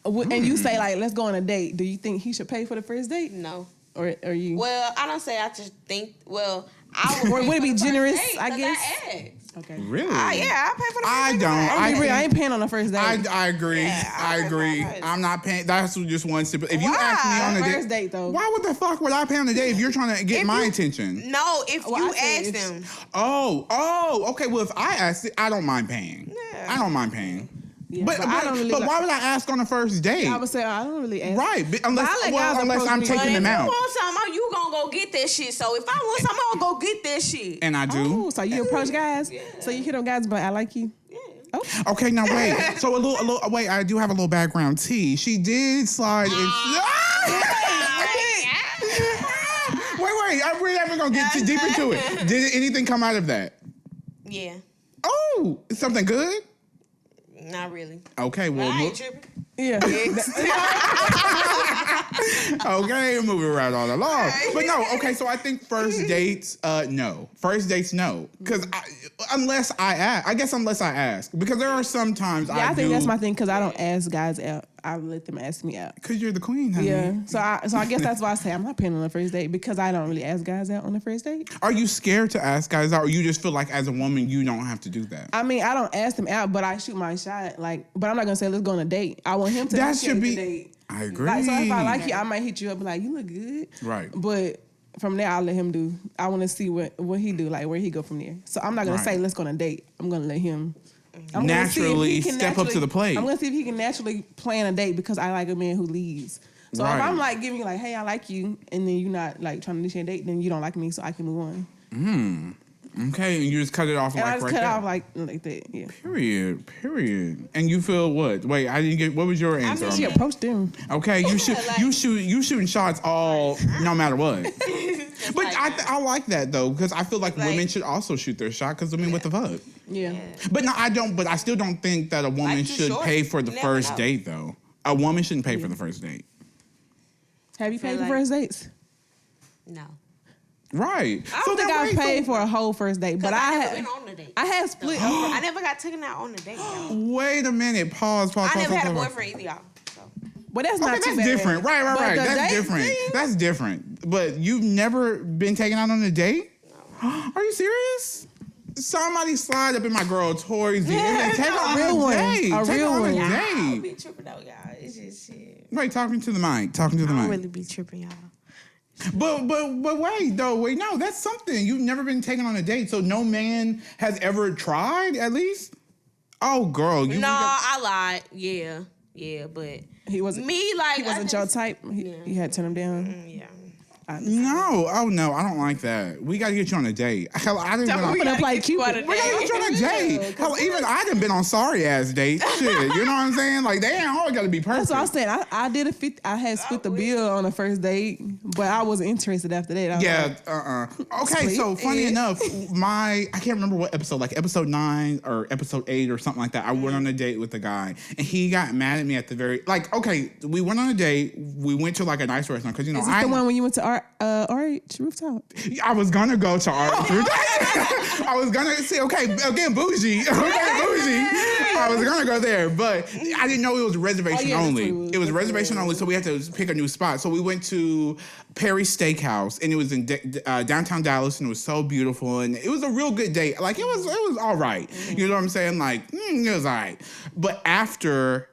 S3: and you say like, let's go on a date. Do you think he should pay for the first date?
S2: No.
S3: Or you?
S2: Well, I don't say. I just think. Well, I would.
S3: Or would it be generous?
S2: Date,
S3: I guess.
S1: Okay. Really?
S2: Yeah, I pay for the first date.
S3: I ain't paying on the first date.
S1: I agree.
S2: Yeah,
S1: I agree. I'm not paying. That's just one step. If you ask me on a
S3: first date though,
S1: why would the fuck would I pay on the date if you're trying to get my attention?
S2: No, if you ask them.
S1: Oh, okay. Well, if I ask it, I don't mind paying. Yeah. I don't mind paying. Yeah, but why would I ask on the first date?
S3: I would say I don't really ask.
S1: Right, unless I'm taking them out.
S2: If you want something, you gonna go get that shit. So if I want something, I'm gonna go get that shit.
S1: And I do.
S3: Oh, so you approach guys. Yeah. So you hit them guys, but I like you. Yeah. Oh.
S1: Okay, now wait. So wait. I do have a little background tea. She did slide in. Wait. We're never gonna get too deep into it. Did anything come out of that?
S2: Yeah.
S1: Oh, something good?
S2: Not really.
S1: Okay, well,
S2: I ain't tripping.
S3: Yeah.
S1: Okay, moving right on along. But no, okay, so I think first dates, no. First dates, no. Because unless I ask. Because there are some times
S3: I think that's my thing, because I don't ask guys out. I let them ask me out.
S1: Because you're the queen, honey.
S3: Yeah. So I guess that's why I say I'm not paying on the first date, because I don't really ask guys out on the first date.
S1: Are you scared to ask guys out, or you just feel like as a woman you don't have to do that?
S3: I mean, I don't ask them out, but I shoot my shot. But I'm not gonna say let's go on a date. I want him to
S1: that should be.
S3: The date.
S1: I agree.
S3: So if I like you, I might hit you up and like, you look good.
S1: Right.
S3: But from there, I'll let him do. I want to see what he do, like where he go from there. So I'm not gonna say let's go on a date. I'm gonna let him.
S1: Naturally step up to the plate.
S3: I'm gonna see if he can naturally plan a date, because I like a man who leads. So if I'm like giving you like, hey, I like you, and then you're not like trying to initiate a date, then you don't like me, so I can move on.
S1: Okay, and you just cut it off
S3: and
S1: like
S3: I just
S1: right
S3: cut
S1: there.
S3: Off like that. Yeah.
S1: Period. And you feel what? Wait, I didn't get. What was your answer?
S3: She approached him.
S1: Okay, you shooting shots all no matter what. But I like that though, because I feel like women should also shoot their shot. Because I mean, what the fuck?
S3: Yeah.
S1: But no, I don't. But I still don't think that a woman should pay for the first date though. A woman shouldn't pay for the first date.
S3: Have you paid for first dates?
S2: No.
S1: Right.
S3: I don't think I've paid for a whole first date, but I
S2: never been on the date.
S3: I had split.
S2: I never got taken out on the date.
S1: Wait a minute. Pause.
S2: I never had a boyfriend either, y'all. So.
S3: But that's not too
S1: that's
S3: bad.
S1: different. Right. That's different. That's different. But you've never been taken out on a date? No. Are you serious? Somebody slide up in my girl Torri's DM and take her on a date.
S3: A real one.
S2: I don't be tripping though, y'all. It's just shit.
S1: Wait, talking to the mic. I don't
S2: really be tripping, y'all.
S1: But wait, no, that's something. You've never been taken on a date, so no man has ever tried, at least? Oh, girl.
S2: I lied. Yeah, but
S3: he wasn't your type. You had to turn him down.
S2: Yeah.
S1: No, I don't like that. We got to get you on a date. Hell, I didn't.
S3: I'm gonna play Cupid.
S1: We got to get you on a date. Hell, even I done been on sorry ass dates. Shit, you know what I'm saying? Like they ain't always got to be perfect.
S3: That's what I'm saying. I did I had split the bill on the first date, but I wasn't interested after that.
S1: Okay, so funny enough, I can't remember what episode, like episode 9 or episode 8 or something like that. I went on a date with a guy, and he got mad at me at the very okay. We went on a date. We went to like a nice restaurant because
S3: Is this the one when you went to RH rooftop.
S1: I was gonna go to RH rooftop. I was gonna say, okay, again, bougie. Okay, bougie. I was gonna go there, but I didn't know it was reservation only. It was reservation only, so we had to pick a new spot. So we went to Perry's Steakhouse, and it was in downtown Dallas, and it was so beautiful, and it was a real good date. Like, it was all right. You know what I'm saying? Like, it was all right. But after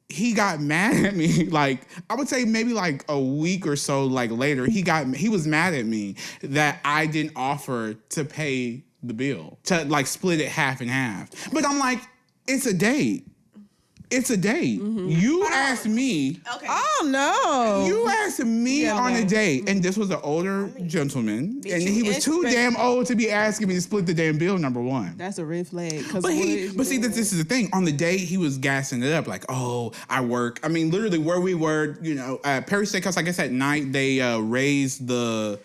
S1: he got mad at me, like, I would say maybe like a week or so like later, he was mad at me that I didn't offer to pay the bill, to like split it half and half. But I'm like, it's a date. It's a date. You asked me.
S2: Okay.
S3: Oh no!
S1: You asked me on a date, and this was an older gentleman, and he was too damn old to be asking me to split the damn bill. Number one.
S3: That's a red flag.
S1: But see, this is the thing. On the date, he was gassing it up like, "Oh, I work." I mean, literally, where we were, at Perry's Steakhouse. I guess at night they raised the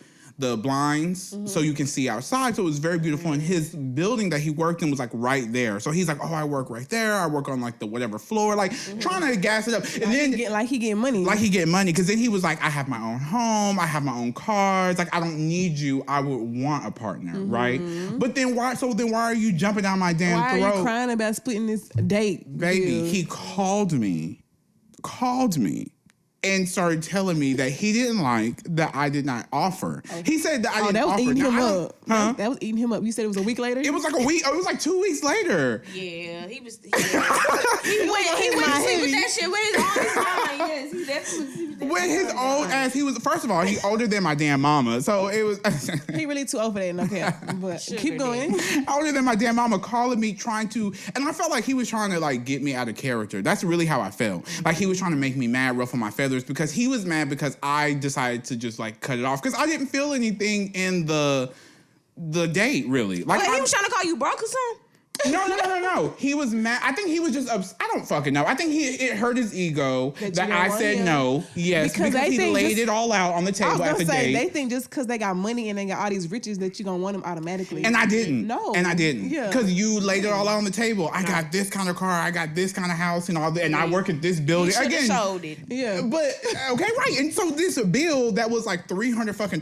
S1: blinds so you can see outside. So it was very beautiful. And his building that he worked in was like right there. So he's like, oh, I work right there. I work on like the whatever floor, like trying to gas it up. And then
S3: he getting money.
S1: Like he getting money. Cause then he was like, I have my own home. I have my own cars. Like, I don't need you. I would want a partner. Right. But then why are you jumping down my damn throat?
S3: Why are you crying about splitting this date?
S1: Baby, he called me. And started telling me that he didn't like that I did not offer. He said that I didn't offer.
S3: That was eating him up.
S1: Huh?
S3: That was eating him up. You said it was a week later?
S1: It was like a week. It was like 2 weeks later.
S2: Yeah, he went to sleep with that shit with his own mind. Yes, he definitely
S1: with his old ass. He was, first of all, he older than my damn mama. So it was.
S3: He really too old for that. Okay, but keep going.
S1: Older than my damn mama, calling me, trying to, and I felt like he was trying to like get me out of character. That's really how I felt. Like he was trying to make me mad, ruffle my feathers, because he was mad because I decided to just like cut it off because I didn't feel anything in the date really. Like,
S2: he was trying to call you broke or something?
S1: No. He was mad. I think he was just upset. I don't fucking know. I think it hurt his ego that I said no. Yes, because he laid it all out on the table at the date.
S3: They think just because they got money and they got all these riches that you're going to want them automatically.
S1: And I didn't.
S3: No.
S1: And I didn't.
S3: Yeah.
S1: Because you laid it all out on the table. I got this kind of car. I got this kind of house and all that. And I work at this building.
S2: Again. Showed it.
S3: Yeah.
S1: But, okay, right. And so this bill that was like $300 fucking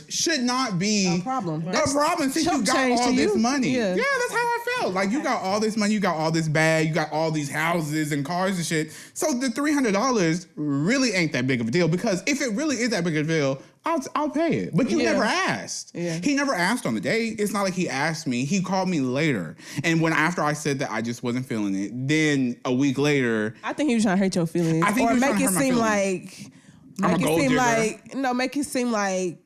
S1: should not be
S3: a problem.
S1: A problem since you got all this money. Yeah, that's how I felt. Like, you got all this money, you got all this bag, you got all these houses and cars and shit. So the $300 really ain't that big of a deal, because if it really is that big of a deal, I'll pay it. But you never asked. Yeah. He never asked on the date. It's not like he asked me. He called me later. And after I said that I just wasn't feeling it, then a week later,
S3: I think he was trying to hurt your feelings.
S1: I think
S3: or
S1: he was
S3: make
S1: trying to
S3: it
S1: hurt my
S3: seem
S1: feelings.
S3: like
S1: I'm a gold digger.
S3: make it seem like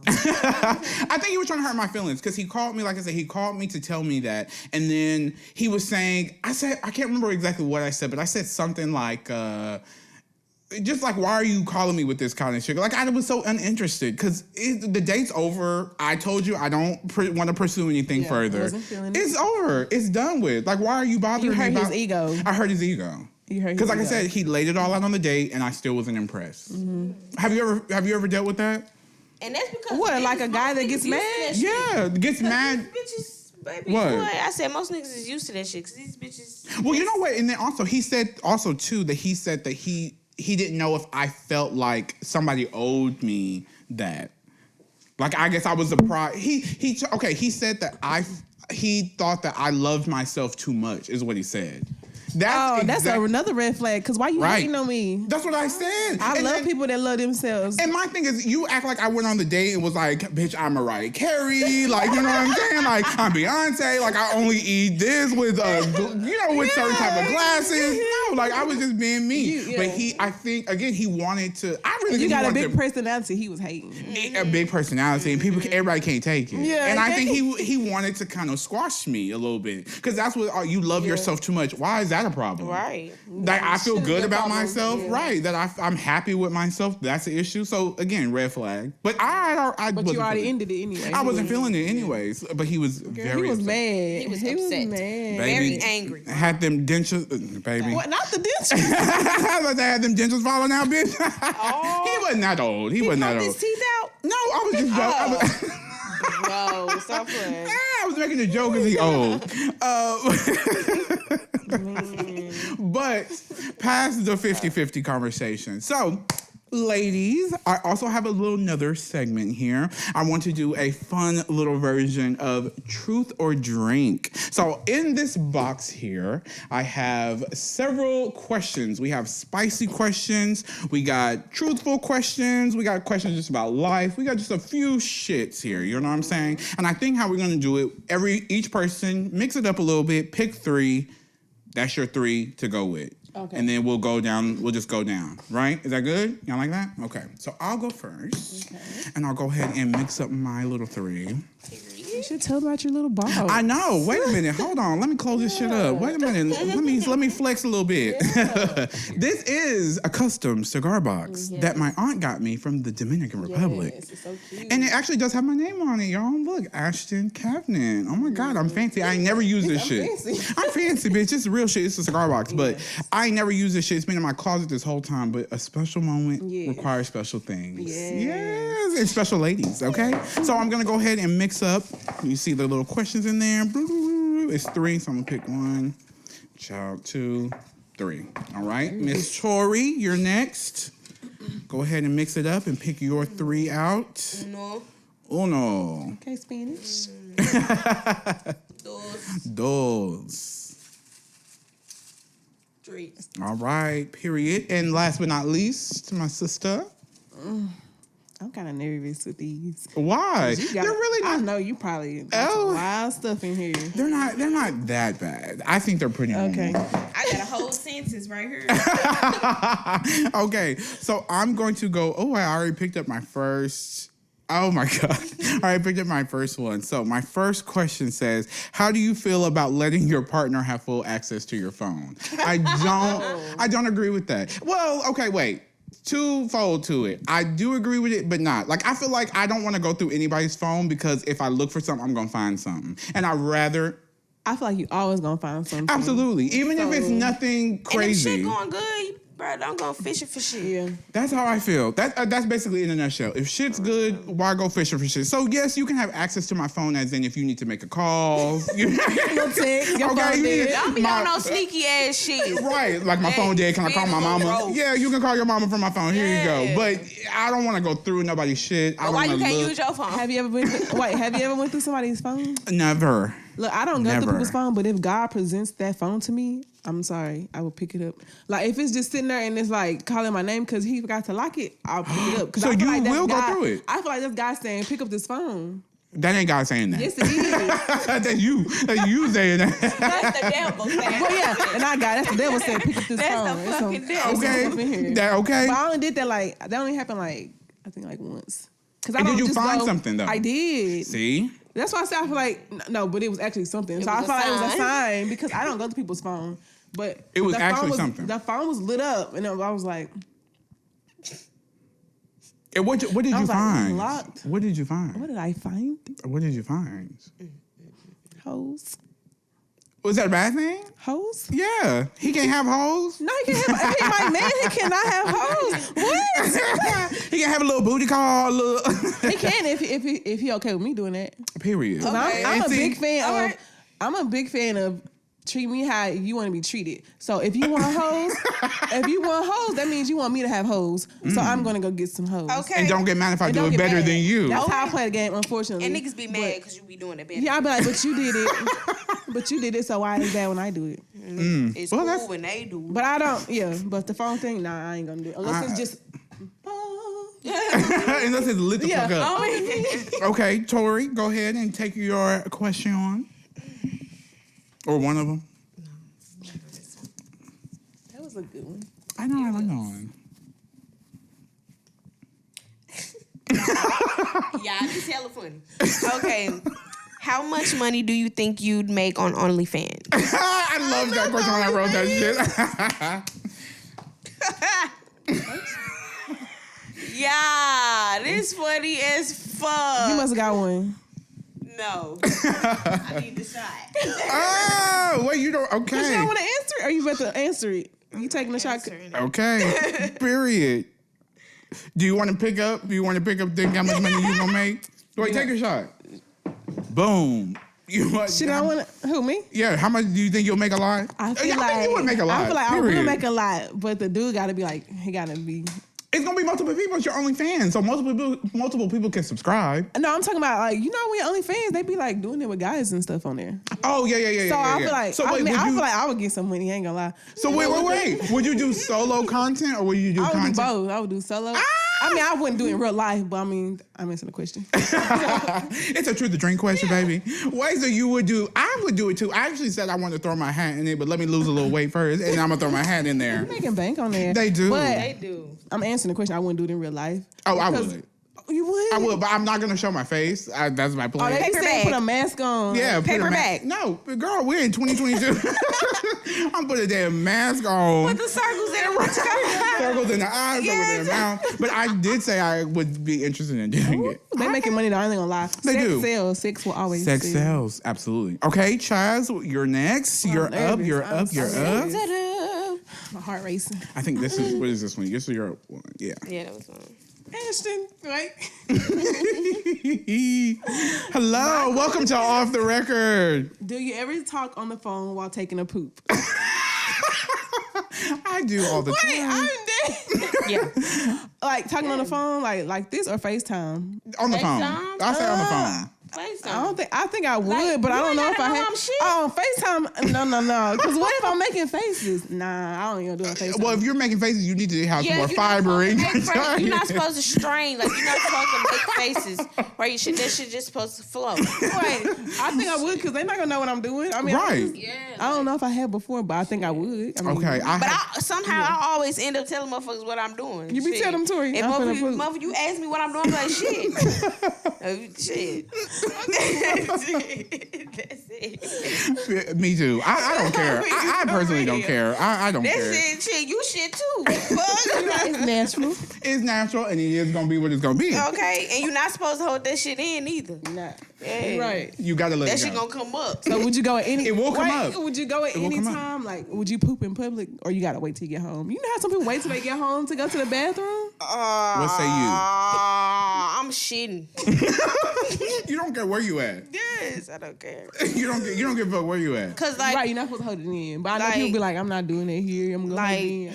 S1: I think he was trying to hurt my feelings because he called me, like I said, he called me to tell me that. And then he was saying, I can't remember exactly what I said, but I said something like, just like, why are you calling me with this kind of shit? Like, I was so uninterested because the date's over. I told you I don't want to pursue anything further. It's over. It's done with. Like, why are you bothering me?
S3: You hurt his ego.
S1: I hurt his ego. Because, like I said, he laid it all out on the date, and I still wasn't impressed. Mm-hmm. Have you ever dealt with that?
S2: And that's because
S3: like a guy that gets mad?
S1: Yeah, gets mad.
S2: Bitches, baby.
S1: What?
S2: Boy, I said most niggas is used to that shit because these bitches.
S1: Well, you know what? And then also he said that he didn't know if I felt like somebody owed me that. Like, I guess I was surprised. He said that he thought that I loved myself too much is what he said.
S3: That's another red flag. Because why you hating on me?
S1: That's what I said.
S3: I love people that love themselves.
S1: And my thing is, you act like I went on the date and was like, bitch, I'm Mariah Carey. Like, you know what I'm saying? Like, I'm Beyonce. Like, I only eat this with, with certain type of glasses. No, like, I was just being me. But I think, again, he wanted to. I really
S3: think you got a big personality. He was hating.
S1: A big personality, and everybody can't take it. Yeah, and I think he wanted to kind of squash me a little bit, because that's what you love yourself too much. Why is that a problem?
S2: Right.
S1: Like, I feel good about myself. Yeah. Right. That I'm happy with myself. That's the issue. So again, red flag. But
S3: But you already ended it anyway.
S1: I wasn't feeling it anyways. But he was very.
S3: He was
S1: upset.
S3: mad.
S2: He was upset.
S3: Mad.
S2: Very angry.
S1: Had them dentures, baby.
S3: What? Not the dentures.
S1: But they had them dentures falling out, bitch. He wasn't that old. He wasn't that old.
S2: His teeth out?
S1: No, I was just joking.
S2: No, stop playing.
S1: I was making a joke because he old. But past the 50-50 conversation. So ladies, I also have another segment here. I want to do a fun little version of Truth or Drink. So in this box here, I have several questions. We have spicy questions. We got truthful questions. We got questions just about life. We got just a few shits here. You know what I'm saying? And I think how we're going to do it, each person, mix it up a little bit, pick 3. That's your 3 to go with. Okay. And then we'll just go down, right? Is that good? Y'all like that? Okay. So I'll go first. Okay. And I'll go ahead and mix up my little 3.
S3: You should tell about your little ball.
S1: I know. Wait a minute. Hold on. Let me close this shit up. Wait a minute. Let me flex a little bit. Yeah. This is a custom cigar box that my aunt got me from the Dominican Republic.
S3: It's so cute.
S1: And it actually does have my name on it, y'all. Look, Ashton Kavnan. Oh my God, I'm fancy. I ain't never used this shit. I'm fancy, bitch. It's real shit. It's a cigar box, but I ain't never used this shit. It's been in my closet this whole time, but a special moment requires special things. Yes. And special ladies, okay? So I'm gonna go ahead and mix up. You see the little questions in there. It's 3, so I'm gonna pick 1, 2, 3. All right, Miss Torri, you're next. Go ahead and mix it up and pick your 3 out. Uno.
S3: Okay, Spanish.
S1: Dos.
S2: 3.
S1: All right, period. And last but not least, my sister.
S3: I'm kind of nervous with these.
S1: Why? They're really not.
S3: I know you probably got some wild stuff in here.
S1: They're not that bad. I think they're pretty
S3: okay.
S1: normal.
S2: I got a whole sentence right here.
S1: Okay, so I'm going to go. Oh, I already picked up my first. Oh my God. I already picked up my first one. So my first question says, how do you feel about letting your partner have full access to your phone? I don't agree with that. Well, okay, wait. Twofold to it. I do agree with it, but not. Like, I feel like I don't want to go through anybody's phone because if I look for something, I'm going to find something. And I'd rather...
S3: I feel like you always going to find something.
S1: Absolutely. Even if it's nothing crazy.
S2: And if shit going good, bro, don't go fishing for shit.
S3: Yeah.
S1: That's how I feel. That's basically in a nutshell. If shit's good, why go fishing for shit? So yes, you can have access to my phone as in if you need to make a call.
S3: Your text, your phone dead.
S2: Y'all be on no sneaky ass shit.
S1: Right. Like my phone dead. Can I call my mama? Yeah, you can call your mama from my phone. Here you go. But I don't want to go through nobody's shit.
S2: But why you can't use your phone?
S3: Have you ever went through somebody's phone?
S1: Never.
S3: Look, I don't go through people's phone, but if God presents that phone to me, I'm sorry, I will pick it up. Like, if it's just sitting there and it's like calling my name because he forgot to lock it, I'll pick it up.
S1: So you will go through it?
S3: I feel like this guy saying, pick up this phone.
S1: That ain't God saying that.
S3: Yes, it is.
S1: That's you saying that.
S2: That's the devil saying
S3: Well, yeah, and that's the devil saying, pick up this phone.
S2: That's the fucking devil.
S1: Okay. That okay?
S3: But I only did that, that only happened, I think, once.
S1: And did you find something, though?
S3: I did.
S1: See?
S3: That's why I said I feel like, no, but it was actually something. So I feel like it was a sign because I don't go to people's phone. But
S1: it was actually something.
S3: The phone was lit up, and I was like...
S1: And what did you find?
S3: Locked.
S1: What did you find?
S3: What did I find?
S1: What did you find?
S3: Hoes.
S1: Was that a bad thing?
S3: Hoes?
S1: Yeah. He can't have hoes?
S3: No, he can't have... He my man, he cannot have hoes. What?
S1: He can have a little booty call,
S3: He can if he okay with me doing that.
S1: Period.
S3: Okay. I'm a big fan of... I'm a big fan of treat me how you want to be treated. So if you want hoes, that means you want me to have hoes. So I'm gonna go get some hoes.
S2: Okay.
S1: And don't get mad if I do it better than you.
S3: That's how I play the game, unfortunately.
S2: And niggas be mad because you be doing it better.
S3: Yeah, I be like, but you did it. But you did it, so why is that when I do it?
S2: It's cool when they do it.
S3: But I don't, but the phone thing, nah, I ain't gonna do it. Unless it's just...
S1: Unless it's lit the fuck up. Okay, Torri, go ahead and take your question on. Or one of them.
S3: No. That was a good one.
S1: I know, I like that one.
S2: Yeah, it's hella funny. Okay. How much money do you think you'd make on OnlyFans?
S1: I love that question when I wrote that shit.
S2: Yeah, this funny as fuck.
S3: You must have got one.
S2: No. I need the shot.
S1: Oh, wait, you don't, okay.
S3: You don't want to answer it? Or you about to answer it? You taking the shot?
S1: Okay, period. Do you want to pick up? Think how much money you gonna make? Wait, take a shot. Boom.
S3: Should I want to? Who, me?
S1: Yeah, how much do you think you'll make a lot?
S3: I feel like
S1: you would make a lot.
S3: I feel like I will make a lot, but the dude got to be like, he got to be.
S1: It's gonna be multiple people. It's your OnlyFans, so multiple people can subscribe.
S3: No, I'm talking about like when OnlyFans, they be like doing it with guys and stuff on there.
S1: Oh yeah.
S3: So I feel like I feel like I would get some money. I ain't gonna lie.
S1: So wait. Would you do solo content or would you do content?
S3: I would do both. I would do solo. I mean, I wouldn't do it in real life, but I mean, I'm answering the question.
S1: It's a truth or drink question, baby. Wait, so you would do? I would do it too. I actually said I wanted to throw my hat in it, but let me lose a little weight first, and I'm gonna throw my hat in there.
S3: They're making bank on there.
S1: They do.
S2: They do.
S3: I'm answering the question. I wouldn't do it in real life.
S1: Oh, I would.
S3: You would?
S1: I would, but I'm not gonna show my face. That's my plan.
S3: Oh, they say put a mask on.
S1: Yeah,
S2: paper bag.
S1: No, girl, we're in 2022. I'm putting a damn mask on.
S2: Put the circles in
S1: Circles in the eyes, over in the mouth. But I did say I would be interested in doing it.
S3: They making money though. I ain't gonna lie.
S1: They do.
S3: Sells. Sex will always
S1: Sex sells, absolutely. Okay, Chas, you're next. You're up. You're up.
S3: My heart racing.
S1: I think this is what is this one? This is your one. Yeah.
S2: Yeah, that was fun.
S3: Ashton, right?
S1: Hello, welcome to Off the Record.
S3: Do you ever talk on the phone while taking a poop?
S1: I do all the time.
S3: I'm dead.
S2: Yeah.
S3: Like talking on the phone, like this or FaceTime?
S1: On the phone.
S2: FaceTime?
S1: I say on the phone.
S3: I think I would, but I don't know if I have. Oh, FaceTime? No. Because what if I'm making faces? Nah, I don't even do a FaceTime.
S1: Well, if you're making faces, you need to have some more fiber in your tongue.
S2: You're not supposed to strain. Like, you're not supposed to make faces. Right? That shit just supposed to flow.
S3: Wait, I think I would because they're not going to know what I'm doing. I mean,
S1: right.
S3: I don't know if I have before, but I think I would. I mean,
S1: okay.
S2: Somehow I always end up telling motherfuckers what I'm doing.
S3: You be telling them, Torri.
S2: If motherfucker, you ask me what I'm doing, I'm like, shit. That's it.
S1: Me too. I don't care. I personally don't care. I don't care.
S2: That's it. Shit, you shit too.
S3: It's natural.
S1: It's natural, and it is gonna be what it's gonna be.
S2: Okay, and you're not supposed to hold that shit in either.
S3: Nah.
S2: Yeah.
S3: Right.
S1: You gotta let
S2: that
S1: it go.
S2: shit gonna come up.
S3: So would you go at any?
S1: It will come up.
S3: Would you go at any time? Like, would you poop in public, or you gotta wait till you get home? You know how some people wait till they get home to go to the bathroom.
S1: What say you?
S2: I'm shitting.
S1: You don't care where you at.
S2: Yes, I don't care.
S1: You don't give a fuck where you at.
S2: Cause like,
S3: right, you're not supposed to hold it in. But I know people be like, I'm not doing it here. I'm gonna hold it in.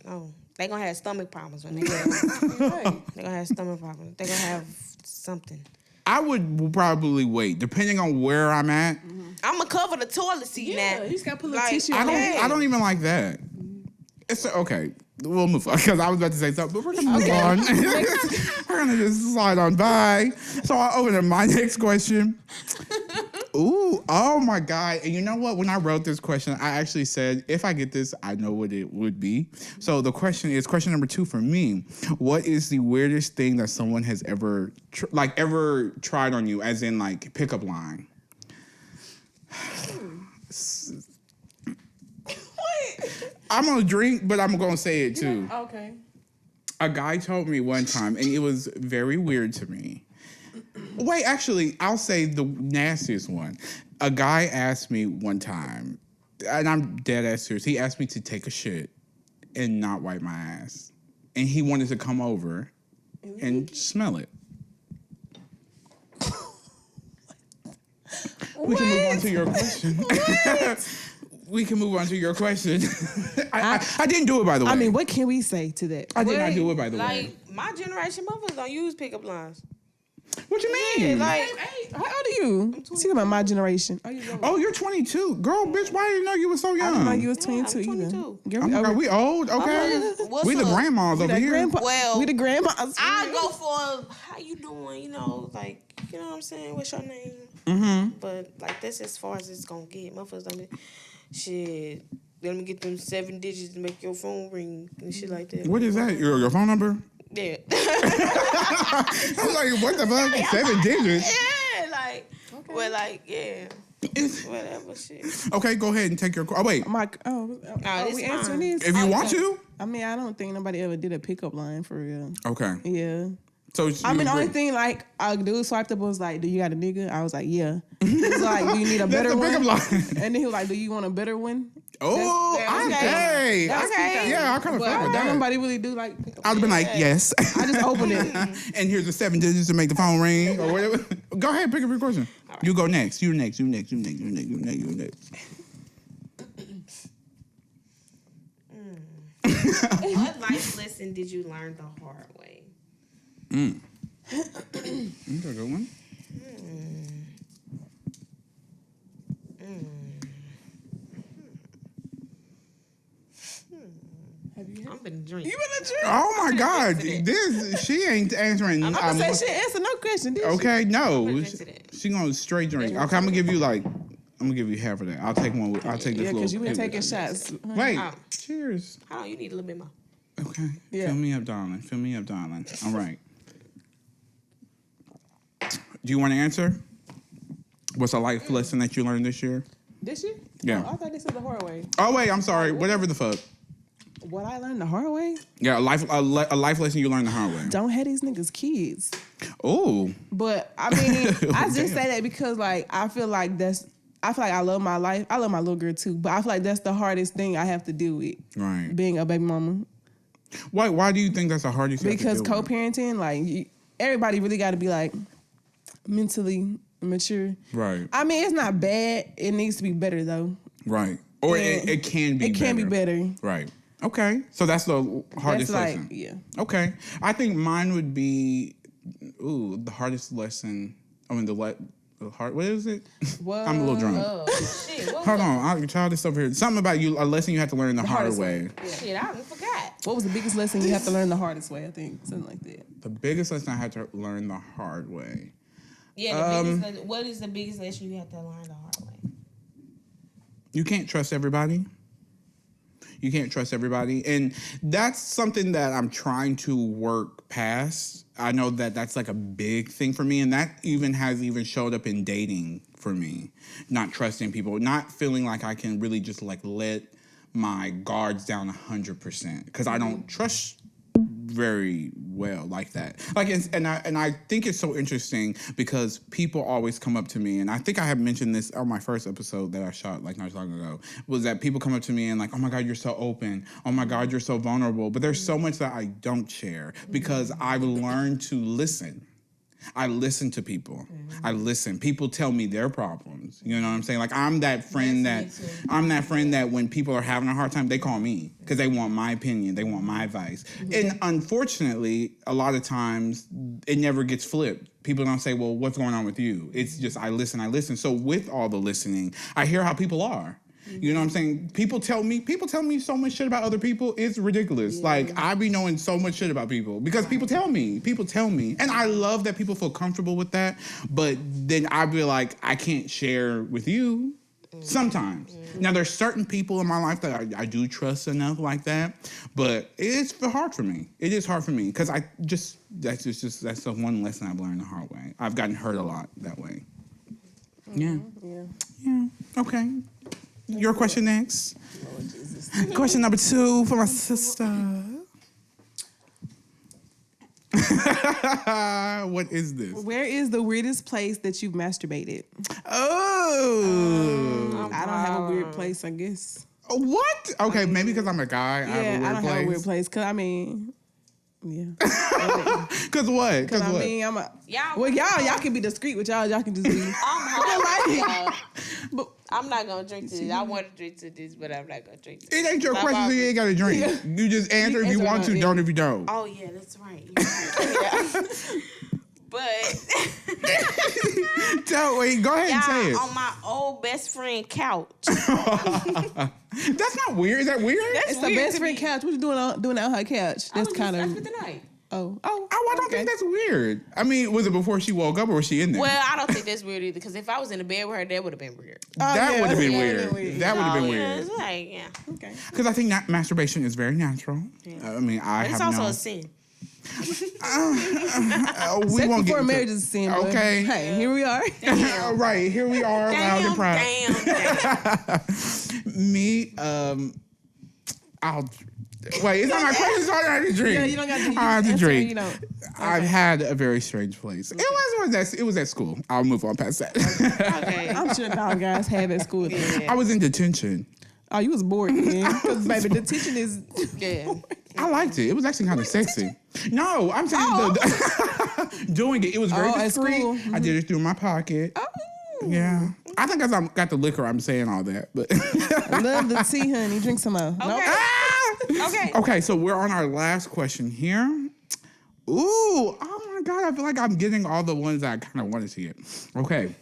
S2: Oh, they gonna have stomach problems when they get home.
S3: Right.
S2: They gonna have stomach problems. They gonna have something.
S1: I would probably wait, depending on where I'm at.
S2: I'm gonna cover the toilet seat now.
S3: Yeah, you just gotta put a little tissue.
S1: I don't even like that. It's okay. We'll move on because I was about to say something, but we're gonna move on. We're gonna just slide on by. So I'll open up my next question. Ooh, oh my God. And you know what? When I wrote this question, I actually said, if I get this, I know what it would be. So the question is, question number 2 for me. What is the weirdest thing that someone has ever tried on you, as in like pickup line? I'm gonna drink, but I'm gonna say it too.
S3: Yeah, okay.
S1: A guy told me one time, and it was very weird to me. Wait, actually, I'll say the nastiest one. A guy asked me one time, and I'm dead ass serious. He asked me to take a shit and not wipe my ass, and he wanted to come over and smell it. We can move on to your question. We can move on to your question. I didn't do it, by the way.
S3: I mean, what can we say to that?
S1: I did not do it, by the way.
S2: Like, my generation, motherfuckers don't use pickup lines.
S1: What you mean?
S2: Yeah, like,
S3: How old are you? Speaking about my generation.
S1: Oh, you're 22. Girl, bitch, why didn't you know you were so young?
S3: I didn't know you was 22
S2: I'm
S3: either.
S2: 22.
S3: Girl,
S1: Oh my God, we old, okay?
S2: What's
S1: We the
S2: up?
S1: grandmas over here.
S2: Well,
S3: we the grandmas.
S2: I go for how you doing, you know, like, you know what I'm saying? What's your name?
S1: Mm-hmm.
S2: But, like, that's as far as it's gonna get. Motherfuckers don't be, shit, let me get them 7 digits to make your phone ring and shit like that.
S1: What is that? Your phone number?
S2: Yeah.
S1: I'm like, what the fuck? 7 digits?
S2: Yeah, like, okay. Well, like, yeah. Whatever, shit.
S1: Okay, go ahead and take your... Oh, wait.
S3: We answering this?
S1: If you want to.
S3: I mean, I don't think nobody ever did a pickup line for real.
S1: Okay.
S3: Yeah.
S1: So
S3: I mean, the only thing, like, a dude swiped up was like, do you got a nigga? I was like, yeah. He was like, do you need a better one? And then he was like, do you want a better one?
S1: Oh, okay. Yeah, I kind of fuck with that.
S3: Nobody really do like.
S1: I'd have been like, yes.
S3: I just opened it.
S1: And here's the 7 digits to make the phone ring or whatever. Go ahead, pick up your question. Right. You go next. You next.
S2: What life lesson did you learn the hard way?
S1: That's a good one.
S2: I'm gonna drink.
S3: You better drink.
S1: Oh my God, she ain't answering.
S3: I'm gonna say she answered no question. Did
S1: Okay, no,
S2: drink to that.
S1: she gonna straight drink. Okay, I'm gonna give you half of that. I'll take one. I'll take this.
S3: Yeah, because you been
S1: little-
S3: taking shots.
S1: Wait,
S2: Oh.
S1: cheers.
S2: Hold on, you need a little bit more.
S1: Okay,
S3: Yeah.
S1: fill me up, darling. Fill me up, darling. All right. Do you want to answer? What's a life lesson that you learned this year?
S3: Did she?
S1: Yeah.
S3: Oh, I thought this was the hard way.
S1: Oh wait, I'm sorry. Whatever the fuck.
S3: What I learned the hard way?
S1: Yeah, a life lesson you learned the hard way.
S3: Don't have these niggas kids.
S1: Oh.
S3: But I mean, I just
S1: Damn.
S3: say that because like I feel like I love my life. I love my little girl too, but I feel like that's the hardest thing I have to deal with.
S1: Right.
S3: Being a baby mama.
S1: Why do you think that's the hardest thing?
S3: Because co-parenting, like everybody really got to be like mentally mature.
S1: Right.
S3: I mean, it's not bad. It needs to be better though.
S1: Right. Or
S3: Yeah.
S1: it can be
S3: It
S1: better.
S3: can be better.
S1: Right. Okay. So that's the hardest
S3: That's
S1: lesson.
S3: yeah.
S1: Okay. I think mine would be the hardest lesson. I mean the hard. What is it?
S3: Well,
S1: I'm a little drunk.
S2: Oh shit! What
S1: Hold on, I'll try this over here. Something about a lesson you have to learn the harder
S3: hardest
S1: way.
S2: Shit, I forgot.
S3: What was the biggest lesson you have to learn the hardest way? I think something like that.
S1: The biggest lesson I had to learn the hard way.
S2: Yeah, what is the biggest lesson you have to learn the hard way?
S1: You can't trust everybody. You can't trust everybody. And that's something that I'm trying to work past. I know that that's like a big thing for me. And that has showed up in dating for me. Not trusting people. Not feeling like I can really just like let my guards down 100%. Because I don't trust very well like that. And I think it's so interesting because people always come up to me, and I think I have mentioned this on my first episode that I shot like not long ago, was that people come up to me and like, oh my God, you're so open. Oh my God, you're so vulnerable. But there's so much that I don't share because I've learned to listen. I listen to people. I listen. People tell me their problems. You know what I'm saying? Like I'm that friend that when people are having a hard time, they call me because they want my opinion. They want my advice. And unfortunately, a lot of times it never gets flipped. People don't say, well, what's going on with you? It's just I listen. So with all the listening, I hear how people are. You know what I'm saying? People tell me so much shit about other people. It's ridiculous. Yeah. Like I be knowing so much shit about people because people tell me. And I love that people feel comfortable with that. But then I be like, I can't share with you sometimes. Now there's certain people in my life that I do trust enough like that. But it's hard for me. It is hard for me because that's the one lesson I've learned the hard way. I've gotten hurt a lot that way. Yeah. Okay. Your question next.
S3: Lord Jesus.
S1: Question number 2 for my sister. What is this?
S3: Where is the weirdest place that you've masturbated?
S1: Oh.
S3: I don't have a weird place, I guess.
S1: What? Okay, maybe because I'm a guy. I have
S3: don't have a weird place. Cause I mean, yeah.
S1: Cause what?
S3: Cause I mean, y'all can be discreet with y'all. Y'all can just be.
S2: I'm hard.
S3: But
S2: I'm not gonna drink to this. I want to drink to this, but I'm not gonna drink to this.
S1: It ain't your question, so you ain't gotta drink. Yeah. You just answer if you want to, don't if you don't.
S2: Oh yeah, that's right. You're right. But
S1: go ahead and say it.
S2: On my old best friend couch.
S1: That's not weird. Is that weird?
S3: it's the best friend couch. What you doing on her couch? That's kind of.
S2: the night.
S3: Oh,
S1: I don't think that's weird. I mean, was it before she woke up or was she in there?
S2: Well, I don't think that's weird either. Because if I was in the bed with her, that would have been weird.
S1: That would have been weird. That would have been
S2: Yeah,
S1: weird.
S2: it's like, yeah.
S3: Okay.
S1: Because I think masturbation is very natural.
S2: Yeah.
S1: I mean,
S2: It's also a sin.
S1: We
S3: Sex
S1: won't
S3: before
S1: get
S3: marriage is a sin.
S1: Okay.
S3: Hey, here we are.
S1: All right, here we are, loud and proud.
S2: Damn.
S1: Me, I'll. Wait, it's not my question, so I have to drink.
S3: Yeah, you don't got to.
S1: I have to drink.
S3: You know.
S1: I've had a very strange place. Okay. It was at school. I'll move on past that.
S2: Okay.
S3: I'm sure all guys have at school.
S2: Yeah.
S1: I was in detention.
S3: Oh, you was bored, man. Because baby, detention is.
S2: Yeah.
S1: I liked it. It was actually kind of sexy. No, I'm saying doing it. It was very discreet. I did it through my pocket.
S3: Oh.
S1: Yeah. I think as I got the liquor, I'm saying all that. But
S3: I love the tea, honey. Drink some more.
S2: Okay.
S3: Nope.
S2: Okay.
S1: Okay, so we're on our last question here. Ooh, oh my God, I feel like I'm getting all the ones that I kind of wanted to get. Okay.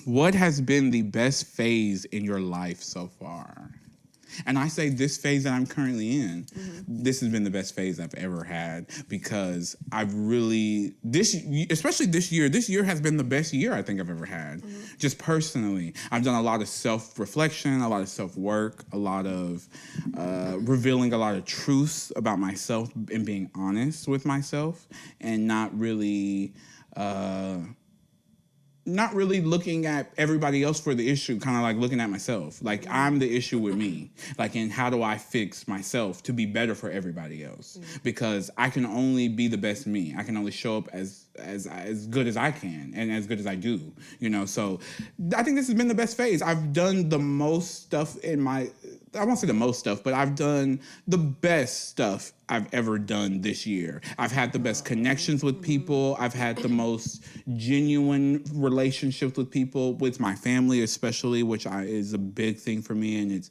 S1: What has been the best phase in your life so far? And I say this phase that I'm currently in, this has been the best phase I've ever had because I've really, especially this year has been the best year I think I've ever had. Just personally. I've done a lot of self-reflection, a lot of self-work, a lot of revealing a lot of truths about myself and being honest with myself and not really looking at everybody else for the issue, kind of like looking at myself. Like, I'm the issue with me. Like, and how do I fix myself to be better for everybody else? Because I can only be the best me. I can only show up as good as I can and as good as I do, you know? So I think this has been the best phase. I've done the most stuff I won't say the most stuff, but I've done the best stuff I've ever done this year. I've had the best connections with people. I've had the most genuine relationships with people, with my family especially, which is a big thing for me, and it's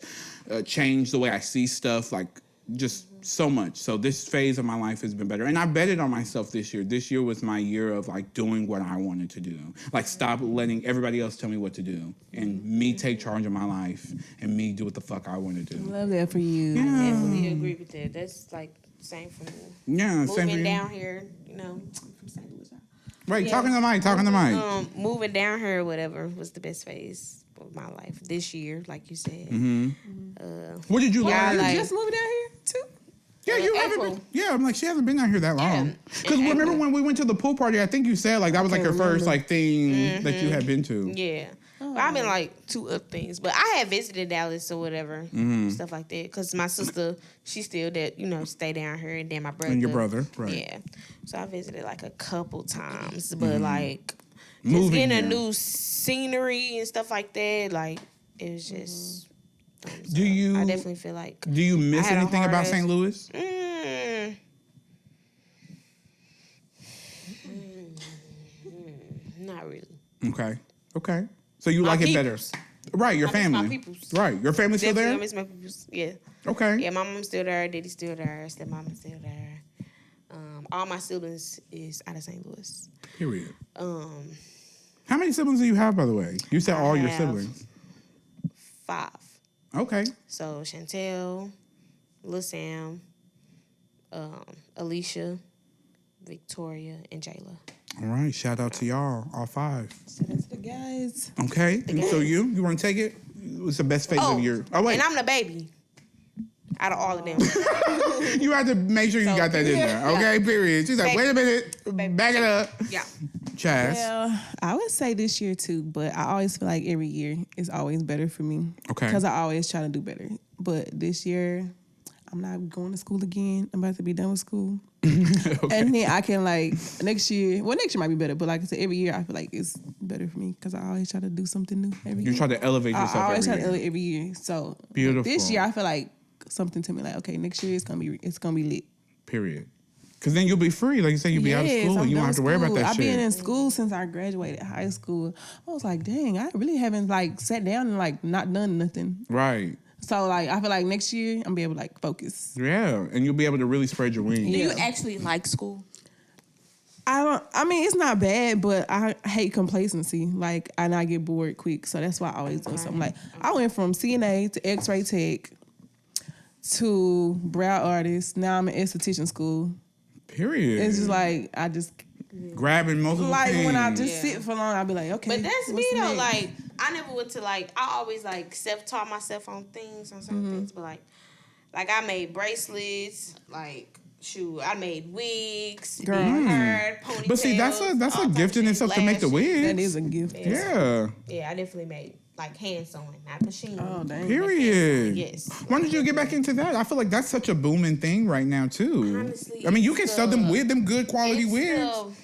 S1: changed the way I see stuff, like just so much. So this phase of my life has been better. And I betted on myself this year. This year was my year of like doing what I wanted to do. Like stop letting everybody else tell me what to do and me take charge of my life and me do what the fuck I want to do.
S3: Love that for you.
S1: Yeah.
S2: I definitely agree with that. That's like same for me.
S1: Yeah, same for
S2: Moving
S1: you.
S2: down here, you know, from St. Louis.
S1: Right,
S2: Yeah.
S1: talking to the mic.
S2: Moving down here or whatever was the best phase of my life this year, like you said.
S1: What did you
S2: Yeah,
S1: learn?
S2: like-
S3: Just moving down here too.
S1: Yeah, you haven't
S2: April.
S1: been. Yeah, I'm like, she hasn't been out here that long. Because
S2: in
S1: remember
S2: April.
S1: when we went to the pool party, I think you said like that was like your first like thing that you had been to.
S2: Yeah. Well, I've been like 2 other things, but I had visited Dallas or whatever, stuff like that. Because my sister, she still did, stay down here, and then my brother.
S1: And your brother, right.
S2: Yeah. So I visited like a couple times, but like just
S1: Moving
S2: getting a
S1: here.
S2: new scenery and stuff like that, like it was just.
S1: Do you?
S2: I definitely feel like.
S1: Do you miss
S2: I had a
S1: anything
S2: hard
S1: about
S2: ass-
S1: St. Louis?
S2: Not really.
S1: Okay. So you like it better,
S2: peoples.
S1: right? Your
S2: I miss my
S1: family,
S2: peoples.
S1: right? Your family's still
S2: Definitely, I
S1: there.
S2: miss my peoples. Yeah.
S1: Okay.
S2: Yeah, my mom's still there, daddy's still there, stepmom's still there. All my siblings is out of St. Louis.
S1: Period. How many siblings do you have, by the way? You said
S2: I
S1: all your
S2: have
S1: siblings.
S2: 5.
S1: Okay.
S2: So Chantel, Lil Sam, Alicia, Victoria, and Jayla.
S1: All right. Shout out to y'all, all 5.
S3: Shout out to the guys.
S1: Okay. And so you want to take it? What's the best phase of your? Oh wait.
S2: And I'm the baby out of all of them.
S1: You have to make sure you got that in there. Okay. Period. She's like, wait a minute. Back it up.
S2: Yeah.
S1: Chas.
S3: Well, I would say this year too, but I always feel like every year is always better for me.
S1: Okay.
S3: Because I always try to do better. But this year, I'm not going to school again. I'm about to be done with school.
S1: Okay.
S3: And then I can next year might be better, but like I said, every year I feel like it's better for me because I always try to do something new every year.
S1: You try to elevate yourself
S3: I always try
S1: every
S3: to
S1: year.
S3: elevate every year. So
S1: Beautiful.
S3: this year I feel like something to me like, okay, next year it's gonna be lit.
S1: Period. Because then you'll be free. Like you said, you'll be out of school.
S3: I'm
S1: You
S3: done
S1: won't have to worry about
S3: school.
S1: that
S3: I've
S1: shit.
S3: been in school since I graduated high school. I was like, dang, I really haven't sat down and not done nothing.
S1: Right.
S3: So I feel like next year I'm gonna be able to focus.
S1: Yeah. And you'll be able to really spread your wings.
S2: Do you
S3: Yeah.
S2: actually like school?
S3: I mean, it's not bad, but I hate complacency. And I get bored quick. So that's why I always do something. I went from CNA to X-ray tech to brow artist. Now I'm in esthetician school.
S1: Period.
S3: It's just I just
S1: grabbing multiple things.
S3: when I just sit for long, I'll be like, okay.
S2: But that's me
S3: what's
S2: though.
S3: next?
S2: I never went to I always self-taught myself on certain things. But I made bracelets. I made wigs,
S3: Girl.
S2: hair, ponytails.
S1: But see, that's a gift in itself to make the wigs.
S3: That is a gift.
S1: Yeah.
S2: Yeah, I definitely made hand sewing, not machine.
S3: Oh, dang.
S1: Period.
S2: Yes.
S1: When did you get back into that? I feel like that's such a booming thing right now too.
S2: Honestly,
S1: I mean, you
S2: it's
S1: can sell them with them good quality
S2: It's
S1: wigs.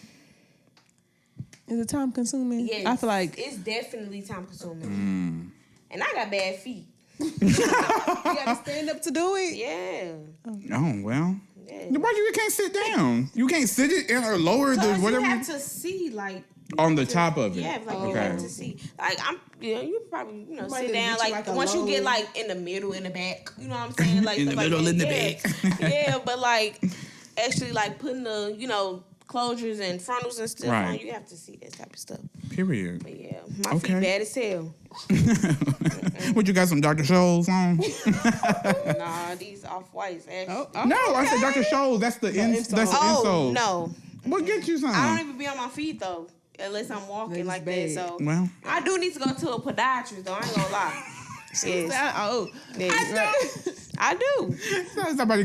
S3: Is it time consuming?
S2: Yes,
S3: I feel like
S2: it's definitely time consuming. And I got bad feet.
S3: you got to stand up to do it.
S2: Yeah.
S1: Oh well.
S2: Yeah.
S1: Why you can't sit down? You can't sit it in or lower the
S2: Because
S1: whatever.
S2: you have to see
S1: On the top of it.
S2: Yeah, like you have to see. Like you probably sit down like once you get like in the middle, in the back. You know what I'm saying? Like
S1: in the middle, in the back.
S2: Yeah, but like actually like putting the closures and frontals and stuff on, you have to see this type of stuff.
S1: Period.
S2: But yeah, my feet bad as hell.
S1: What, you got some Dr. Scholl's on?
S2: Nah, these off-whites.
S1: No, I said Dr. Scholl's. That's the insole.
S2: Oh, no.
S1: What get you some?
S2: I don't even be on my feet, though, unless I'm walking like that. So I do need to go to a podiatrist, though. I ain't gonna lie. I do.
S1: Somebody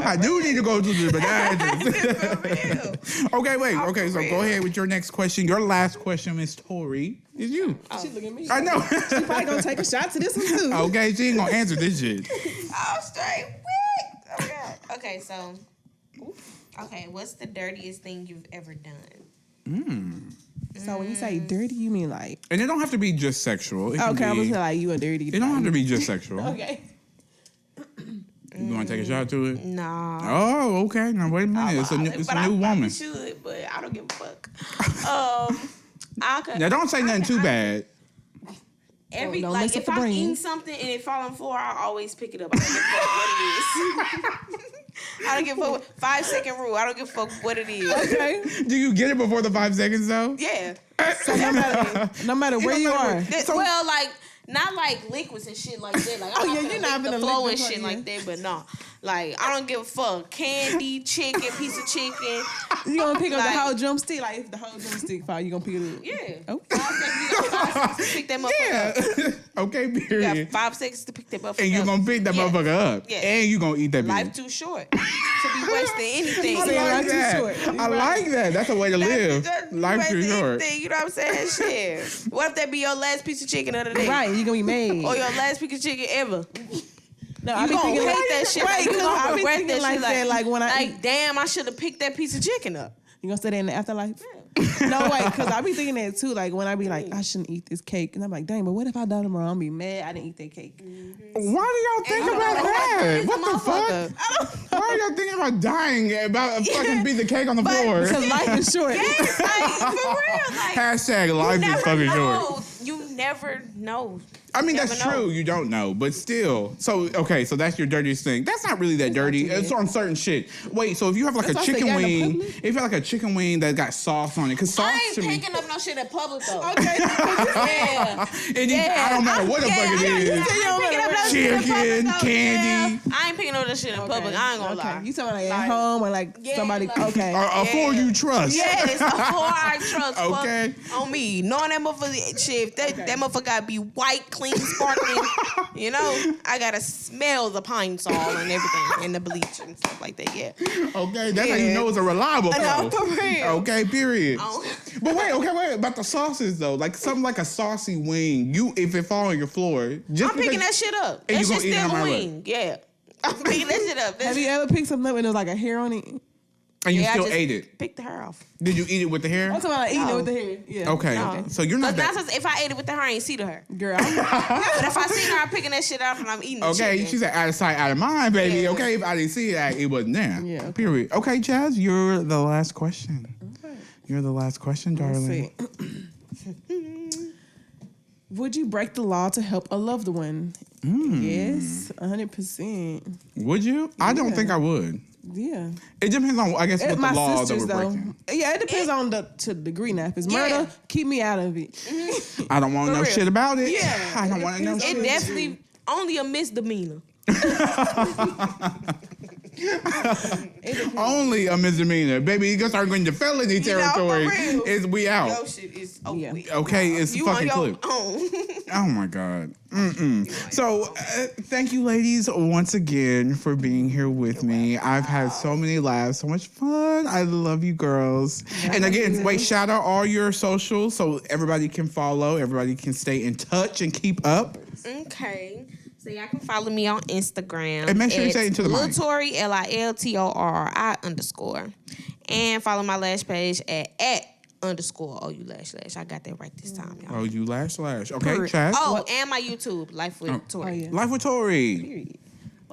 S1: I do need to go to the podiatrist. Okay, wait. Okay, so go ahead with your next question. Your last question, Miss Torri, is you.
S3: She look at me.
S1: I know.
S3: She probably gonna take a shot to this one too.
S1: Okay, she ain't gonna answer this shit.
S2: Oh, straight wig. Oh God. Okay, so. Okay, what's the dirtiest thing you've ever done?
S3: So when you say dirty, you mean like?
S1: And it don't have to be just sexual. It
S3: I'm gonna say like you a dirty.
S1: It don't have to be just sexual.
S3: Okay.
S1: You want to take a shot to it?
S2: Nah.
S1: Oh, okay. Now wait a minute. It's a new woman.
S2: I should, but I don't give a fuck.
S1: Now don't say nothing too bad.
S2: If I'm eating something and it fall on the floor, I always pick it up. I don't give a fuck what it is. I don't give a fuck. 5 second rule. I don't give a fuck what it is.
S3: Okay.
S1: Do you get it before the 5 seconds though?
S2: Yeah.
S3: So no matter where you are.
S2: Well, like not like liquids and shit like that. Like you're not gonna flow and shit like that. But no, like I don't give a fuck. Candy, chicken, piece of chicken.
S3: You gonna pick up the whole drumstick? Like if the whole drumstick fall, you gonna pick it up?
S2: Yeah.
S3: Oh.
S2: 5 seconds to pick that motherfucker up.
S1: Okay, period.
S2: You got 5 seconds to pick that motherfucker up.
S1: And you gonna pick that motherfucker up.
S2: Yeah.
S1: And you gonna eat that bitch.
S2: Life too short to be wasting anything.
S1: I like that. That's a way to live. Life too short.
S2: You know what I'm saying? Shit. What if that be your last piece of chicken of the day?
S3: Right, you gonna be made.
S2: Or your last piece of chicken ever.
S3: No,
S2: I be thinking
S3: hate
S2: that shit.
S3: Right,
S2: you gonna regret that
S3: like
S2: shit.
S3: Like when I eat.
S2: Damn, I should have picked that piece of chicken up.
S3: You gonna say that in the afterlife? No, wait, because I be thinking that too. Like when I be like, I shouldn't eat this cake, and I'm like, dang, but what if I die tomorrow? I'm be mad I didn't eat that cake.
S1: Why do y'all think about that? What the fuck? Why are y'all thinking about dying about fucking beat the cake on the floor?
S3: Because life is short.
S2: Yes, like, for real. Like,
S1: Hashtag life is fucking short.
S2: You never know.
S1: I mean, that's true. You don't know, but still. So, okay, so that's your dirtiest thing. That's not really that dirty. It's on certain shit. Wait, so if you have like a chicken wing, if you have like a chicken wing that got sauce on it, because sauce to me.
S2: I ain't picking up no shit in public though.
S3: Okay.
S2: Yeah.
S1: I don't matter what the fuck it is. Chicken, candy.
S2: I ain't picking up that shit in public. I ain't gonna lie.
S3: You talking like at home or like somebody? Okay.
S1: A four you trust.
S2: Yes, a four I trust.
S1: Okay.
S2: On me. Knowing that motherfucker shit, that motherfucker gotta be white, clean, sparkling. You know, I gotta smell the pine sol and everything and the bleach and stuff like that. Yeah.
S1: Okay, that's how you know it's a reliable
S2: No, for real.
S1: Okay, period.
S2: Oh.
S1: But wait about the sauces though. Like something like a saucy wing. If it fall on your floor,
S2: I'm picking that shit up.
S1: And
S2: That's
S1: you
S2: just still a wing. Yeah. I'm picking that shit up.
S3: Have you ever picked something up and there was like a hair on it?
S1: And you still ate it?
S2: Pick the hair off.
S1: Did you eat it with the hair?
S3: I'm talking about eating it with the hair. Yeah.
S1: Okay.
S2: No.
S1: So you're not that...
S2: If I ate it with the hair, I ain't see the hair.
S3: Girl.
S2: But if I see her, I'm picking that shit up and I'm eating the
S1: Okay,
S2: chicken.
S1: she said out of sight, out of mind, baby.
S2: Yeah.
S1: Okay, if I didn't see it, it wasn't there.
S3: Yeah. Okay.
S1: Period. Okay, Chas, you're the last question.
S3: Okay.
S1: You're the last question, darling.
S3: Would you break the law to help a loved one? Yes, 100%.
S1: Would you? I don't think I would.
S3: Yeah.
S1: It depends on, I guess, what the law that we're breaking.
S3: Yeah, it depends on to the degree. Now, if it's murder, keep me out of it.
S1: I don't want to know shit about it.
S3: Yeah.
S1: I don't want to know shit.
S2: It definitely only a misdemeanor.
S1: Only a misdemeanor. Baby, you gonna start going to felony territory. We out.
S2: Your shit is over.
S1: Okay, it's
S2: you
S1: fucking
S2: on your
S1: clip.
S2: own.
S1: Oh my God. So, thank you, ladies, once again for being here with me. I've had so many laughs, so much fun. I love you, girls. And again, shout out all your socials so everybody can follow, everybody can stay in touch and keep up.
S2: Okay. So y'all can follow me on Instagram.
S1: And make sure you say it to the mic.
S2: Torri, LILTORRI_. And follow my lash page at @_OU_. I got that right this time, y'all.
S1: OU/. Okay, Chas.
S2: Oh, and my YouTube, Life with Torri.
S1: Life with Torri.
S3: Period.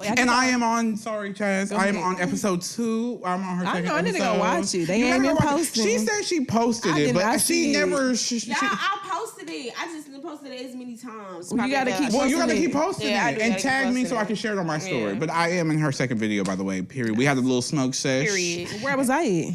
S1: And I am on, sorry, Chas, I am on episode 2. I'm on her second episode.
S3: I need to go watch it. They ain't been posting.
S1: She said she posted it, but she never...
S2: I posted it. I just didn't post it as many times.
S3: You gotta keep posting it.
S1: You gotta keep posting it. And tag me so I can share it on my story. But I am in her second video, by the way, period. We had a little smoke sesh.
S2: Period.
S3: Where was I at?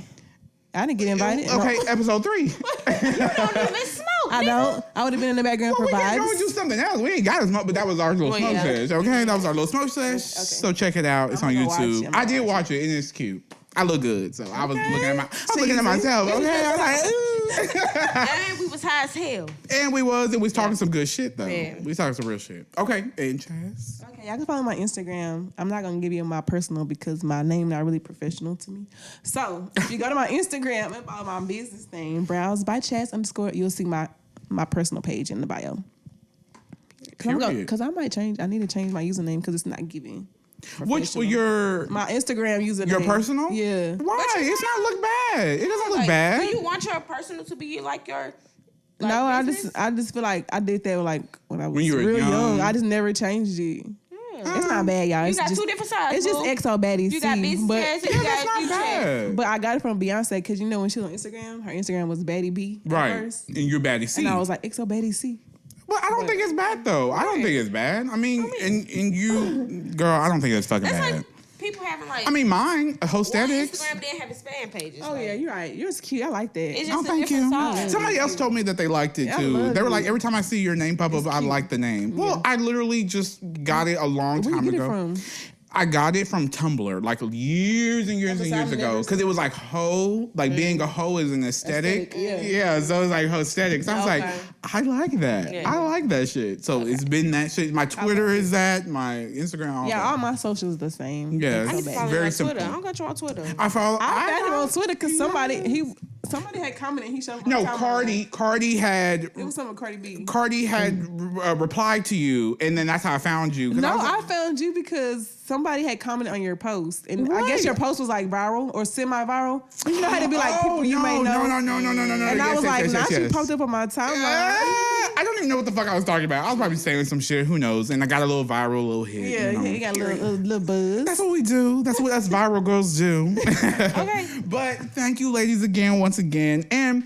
S3: I didn't get invited.
S1: Okay, episode 3.
S2: You don't even smoke.
S3: I don't. I would have been in the background for vibes.
S1: We can go and do something else. We ain't got as much, but that was our little smoke sesh. Okay, that was our little smoke sesh. Okay. So check it out. It's on YouTube. I did watch it, and it's cute. I look good, so I was looking at myself. Okay, I was like, ooh.
S2: And we was high as hell.
S1: And we was talking some good shit though. Yeah. We was talking some real shit. Okay, and Chas.
S3: Okay, y'all can follow my Instagram. I'm not gonna give you my personal because my name not really professional to me. So if you go to my Instagram and follow my business name, browse by Chas _, you'll see my personal page in the bio. Because I might change. I need to change my username because it's not giving.
S1: Which your
S3: my Instagram username?
S1: Your personal?
S3: Yeah.
S1: Why? It's not look bad. It doesn't look bad.
S2: Do you want your personal to be like your?
S3: No, business? I just feel like I did that when I was real young. I just never changed it. It's not bad, y'all.
S2: You got 2 different sides.
S3: It's just XO Baddie.
S2: You got business Chas and you got
S1: bad.
S3: But I got it from Beyonce because when she was on Instagram, her Instagram was Baddie B.
S1: Right.
S3: First.
S1: And you're Baddie C.
S3: And I was like XO Baddie C.
S1: Well, I don't think it's bad though. I don't think it's bad. I mean, and you, girl, I don't think it's fucking bad.
S2: Like people having
S1: mine, ecstatic.
S2: Instagram didn't have fan pages.
S3: Oh yeah, you're right. Yours cute. I like that.
S2: It's just
S1: thank you. Somebody else told me that they liked it too. They were like, every time I see your name pop up, I like the name. Well, I literally just got it a long time ago.
S3: Where you get it from?
S1: I got it from Tumblr, like years and years and years ago, because it was like hoe, like being a hoe is an aesthetic. Yeah, so it's like hoe aesthetic. So I was like, I like that. Yeah. I like that shit. So it's been that shit. My Twitter is that. My Instagram. All
S3: my socials the same.
S1: Yeah,
S2: I need to follow
S1: very
S2: simple. Twitter. I don't got you on Twitter.
S3: I got you on Twitter because somebody had commented. He showed me.
S1: No, Cardi had.
S3: It was something with Cardi B.
S1: Cardi had replied to you, and then that's how I found you.
S3: No, I found you because somebody had commented on your post, and I guess your post was like viral or semi-viral. You know how to be like people you may know.
S1: No.
S3: And I was like, she popped up on my timeline.
S1: I don't even know what the fuck I was talking about. I was probably saying some shit. Who knows? And I got a little viral, little hit.
S3: Yeah, you got a little buzz.
S1: That's what we do. That's what us viral girls do. Okay. But thank you, ladies, again, once again. And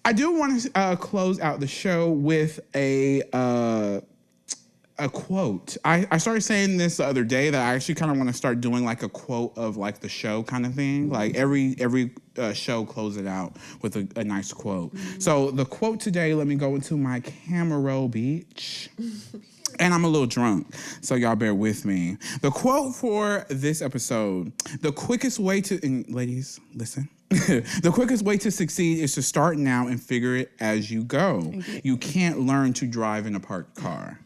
S1: I do want to close out the show with a quote. I started saying this the other day that I actually kind of want to start doing like a quote of like the show kind of thing. Like every show, close it out with a nice quote. So the quote today, let me go into my camera roll, bitch. And I'm a little drunk, so y'all bear with me. The quote for this episode, the quickest way to, and ladies, listen. The quickest way to succeed is to start now and figure it as you go. You can't learn to drive in a parked car.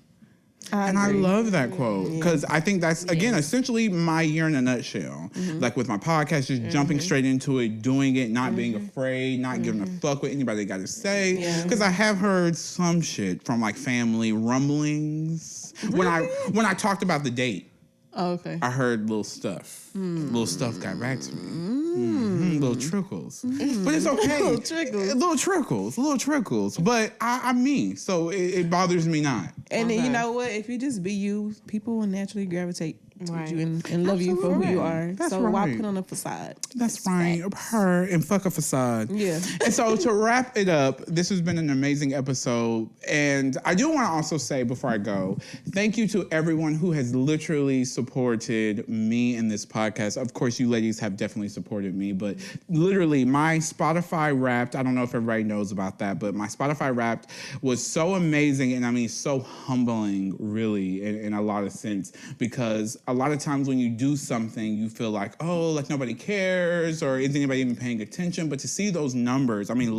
S1: I love that quote because I think that's, again, essentially my year in a nutshell. Like with my podcast, just jumping straight into it, doing it, not being afraid, not giving a fuck what anybody got to say. Because I have heard some shit from like family rumblings. Really? When I talked about the date.
S3: Oh, okay.
S1: I heard little stuff. Little stuff got back to me. Little trickles. But it's okay. Little trickles. But I'm me, so it bothers me not.
S3: And then, you know what? If you just be you, people will naturally gravitate towards you and love you for who you are.
S1: That's
S3: so why put on a facade?
S1: That's right. Her and fuck a facade.
S3: Yeah.
S1: And so to wrap it up, this has been an amazing episode. And I do want to also say before I go, thank you to everyone who has literally supported me in this podcast. Of course, you ladies have definitely supported me, but literally my Spotify Wrapped, I don't know if everybody knows about that, but my Spotify Wrapped was so amazing and I mean so humbling, really, in a lot of sense, because a lot of times when you do something, you feel like, oh, like nobody cares or is anybody even paying attention? But to see those numbers, I mean,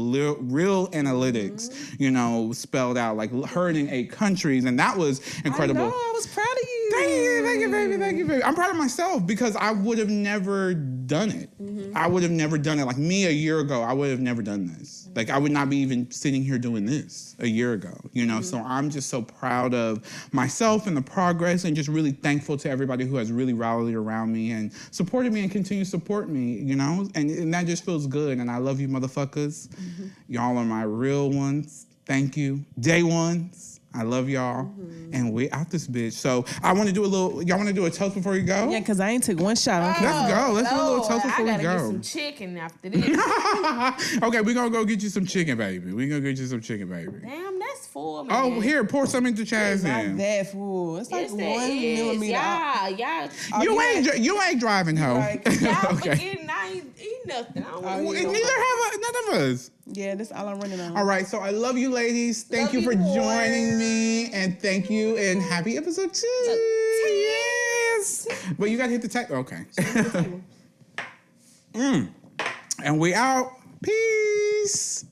S1: real analytics, you know, spelled out, like heard in 8 countries, and that was incredible.
S3: I know, I was proud of you.
S1: Thank you, baby. I'm proud of myself because I would have never done it. I would have never done it. Like me a year ago, I would have never done this. Like I would not be even sitting here doing this a year ago, you know? So I'm just so proud of myself and the progress and just really thankful to everybody who has really rallied around me and supported me and continue to support me, you know? And that just feels good. And I love you motherfuckers. Y'all are my real ones. Thank you. Day ones. I love y'all. And we out this bitch. So I want to do y'all want to do a toast before you go?
S3: Yeah, because I ain't took one shot.
S1: Let's go. Let's do a little toast before we go.
S2: I gotta get some chicken after this.
S1: Okay, we're going to go get you some chicken, baby. We're going to get you some chicken, baby.
S2: Damn, that's full, man.
S1: Oh, here, pour some into Chaz
S3: Not
S1: in.
S3: that full. It's like
S2: Yes,
S3: 1
S2: that is.
S3: millimeter.
S2: Y'all.
S1: You ain't driving home.
S3: Right.
S2: Y'all
S1: Okay.
S2: forgetting I ain't eat nothing. I don't want
S3: Oh,
S2: to
S3: yeah.
S2: eat
S1: None of us.
S3: Yeah, that's all I'm running on.
S1: All right, so I love you, ladies. Thank
S2: Love
S1: you for
S2: you, boys.
S1: joining me, and thank you, and happy episode 2. Yes. But you gotta hit the tag. Okay. And we out. Peace.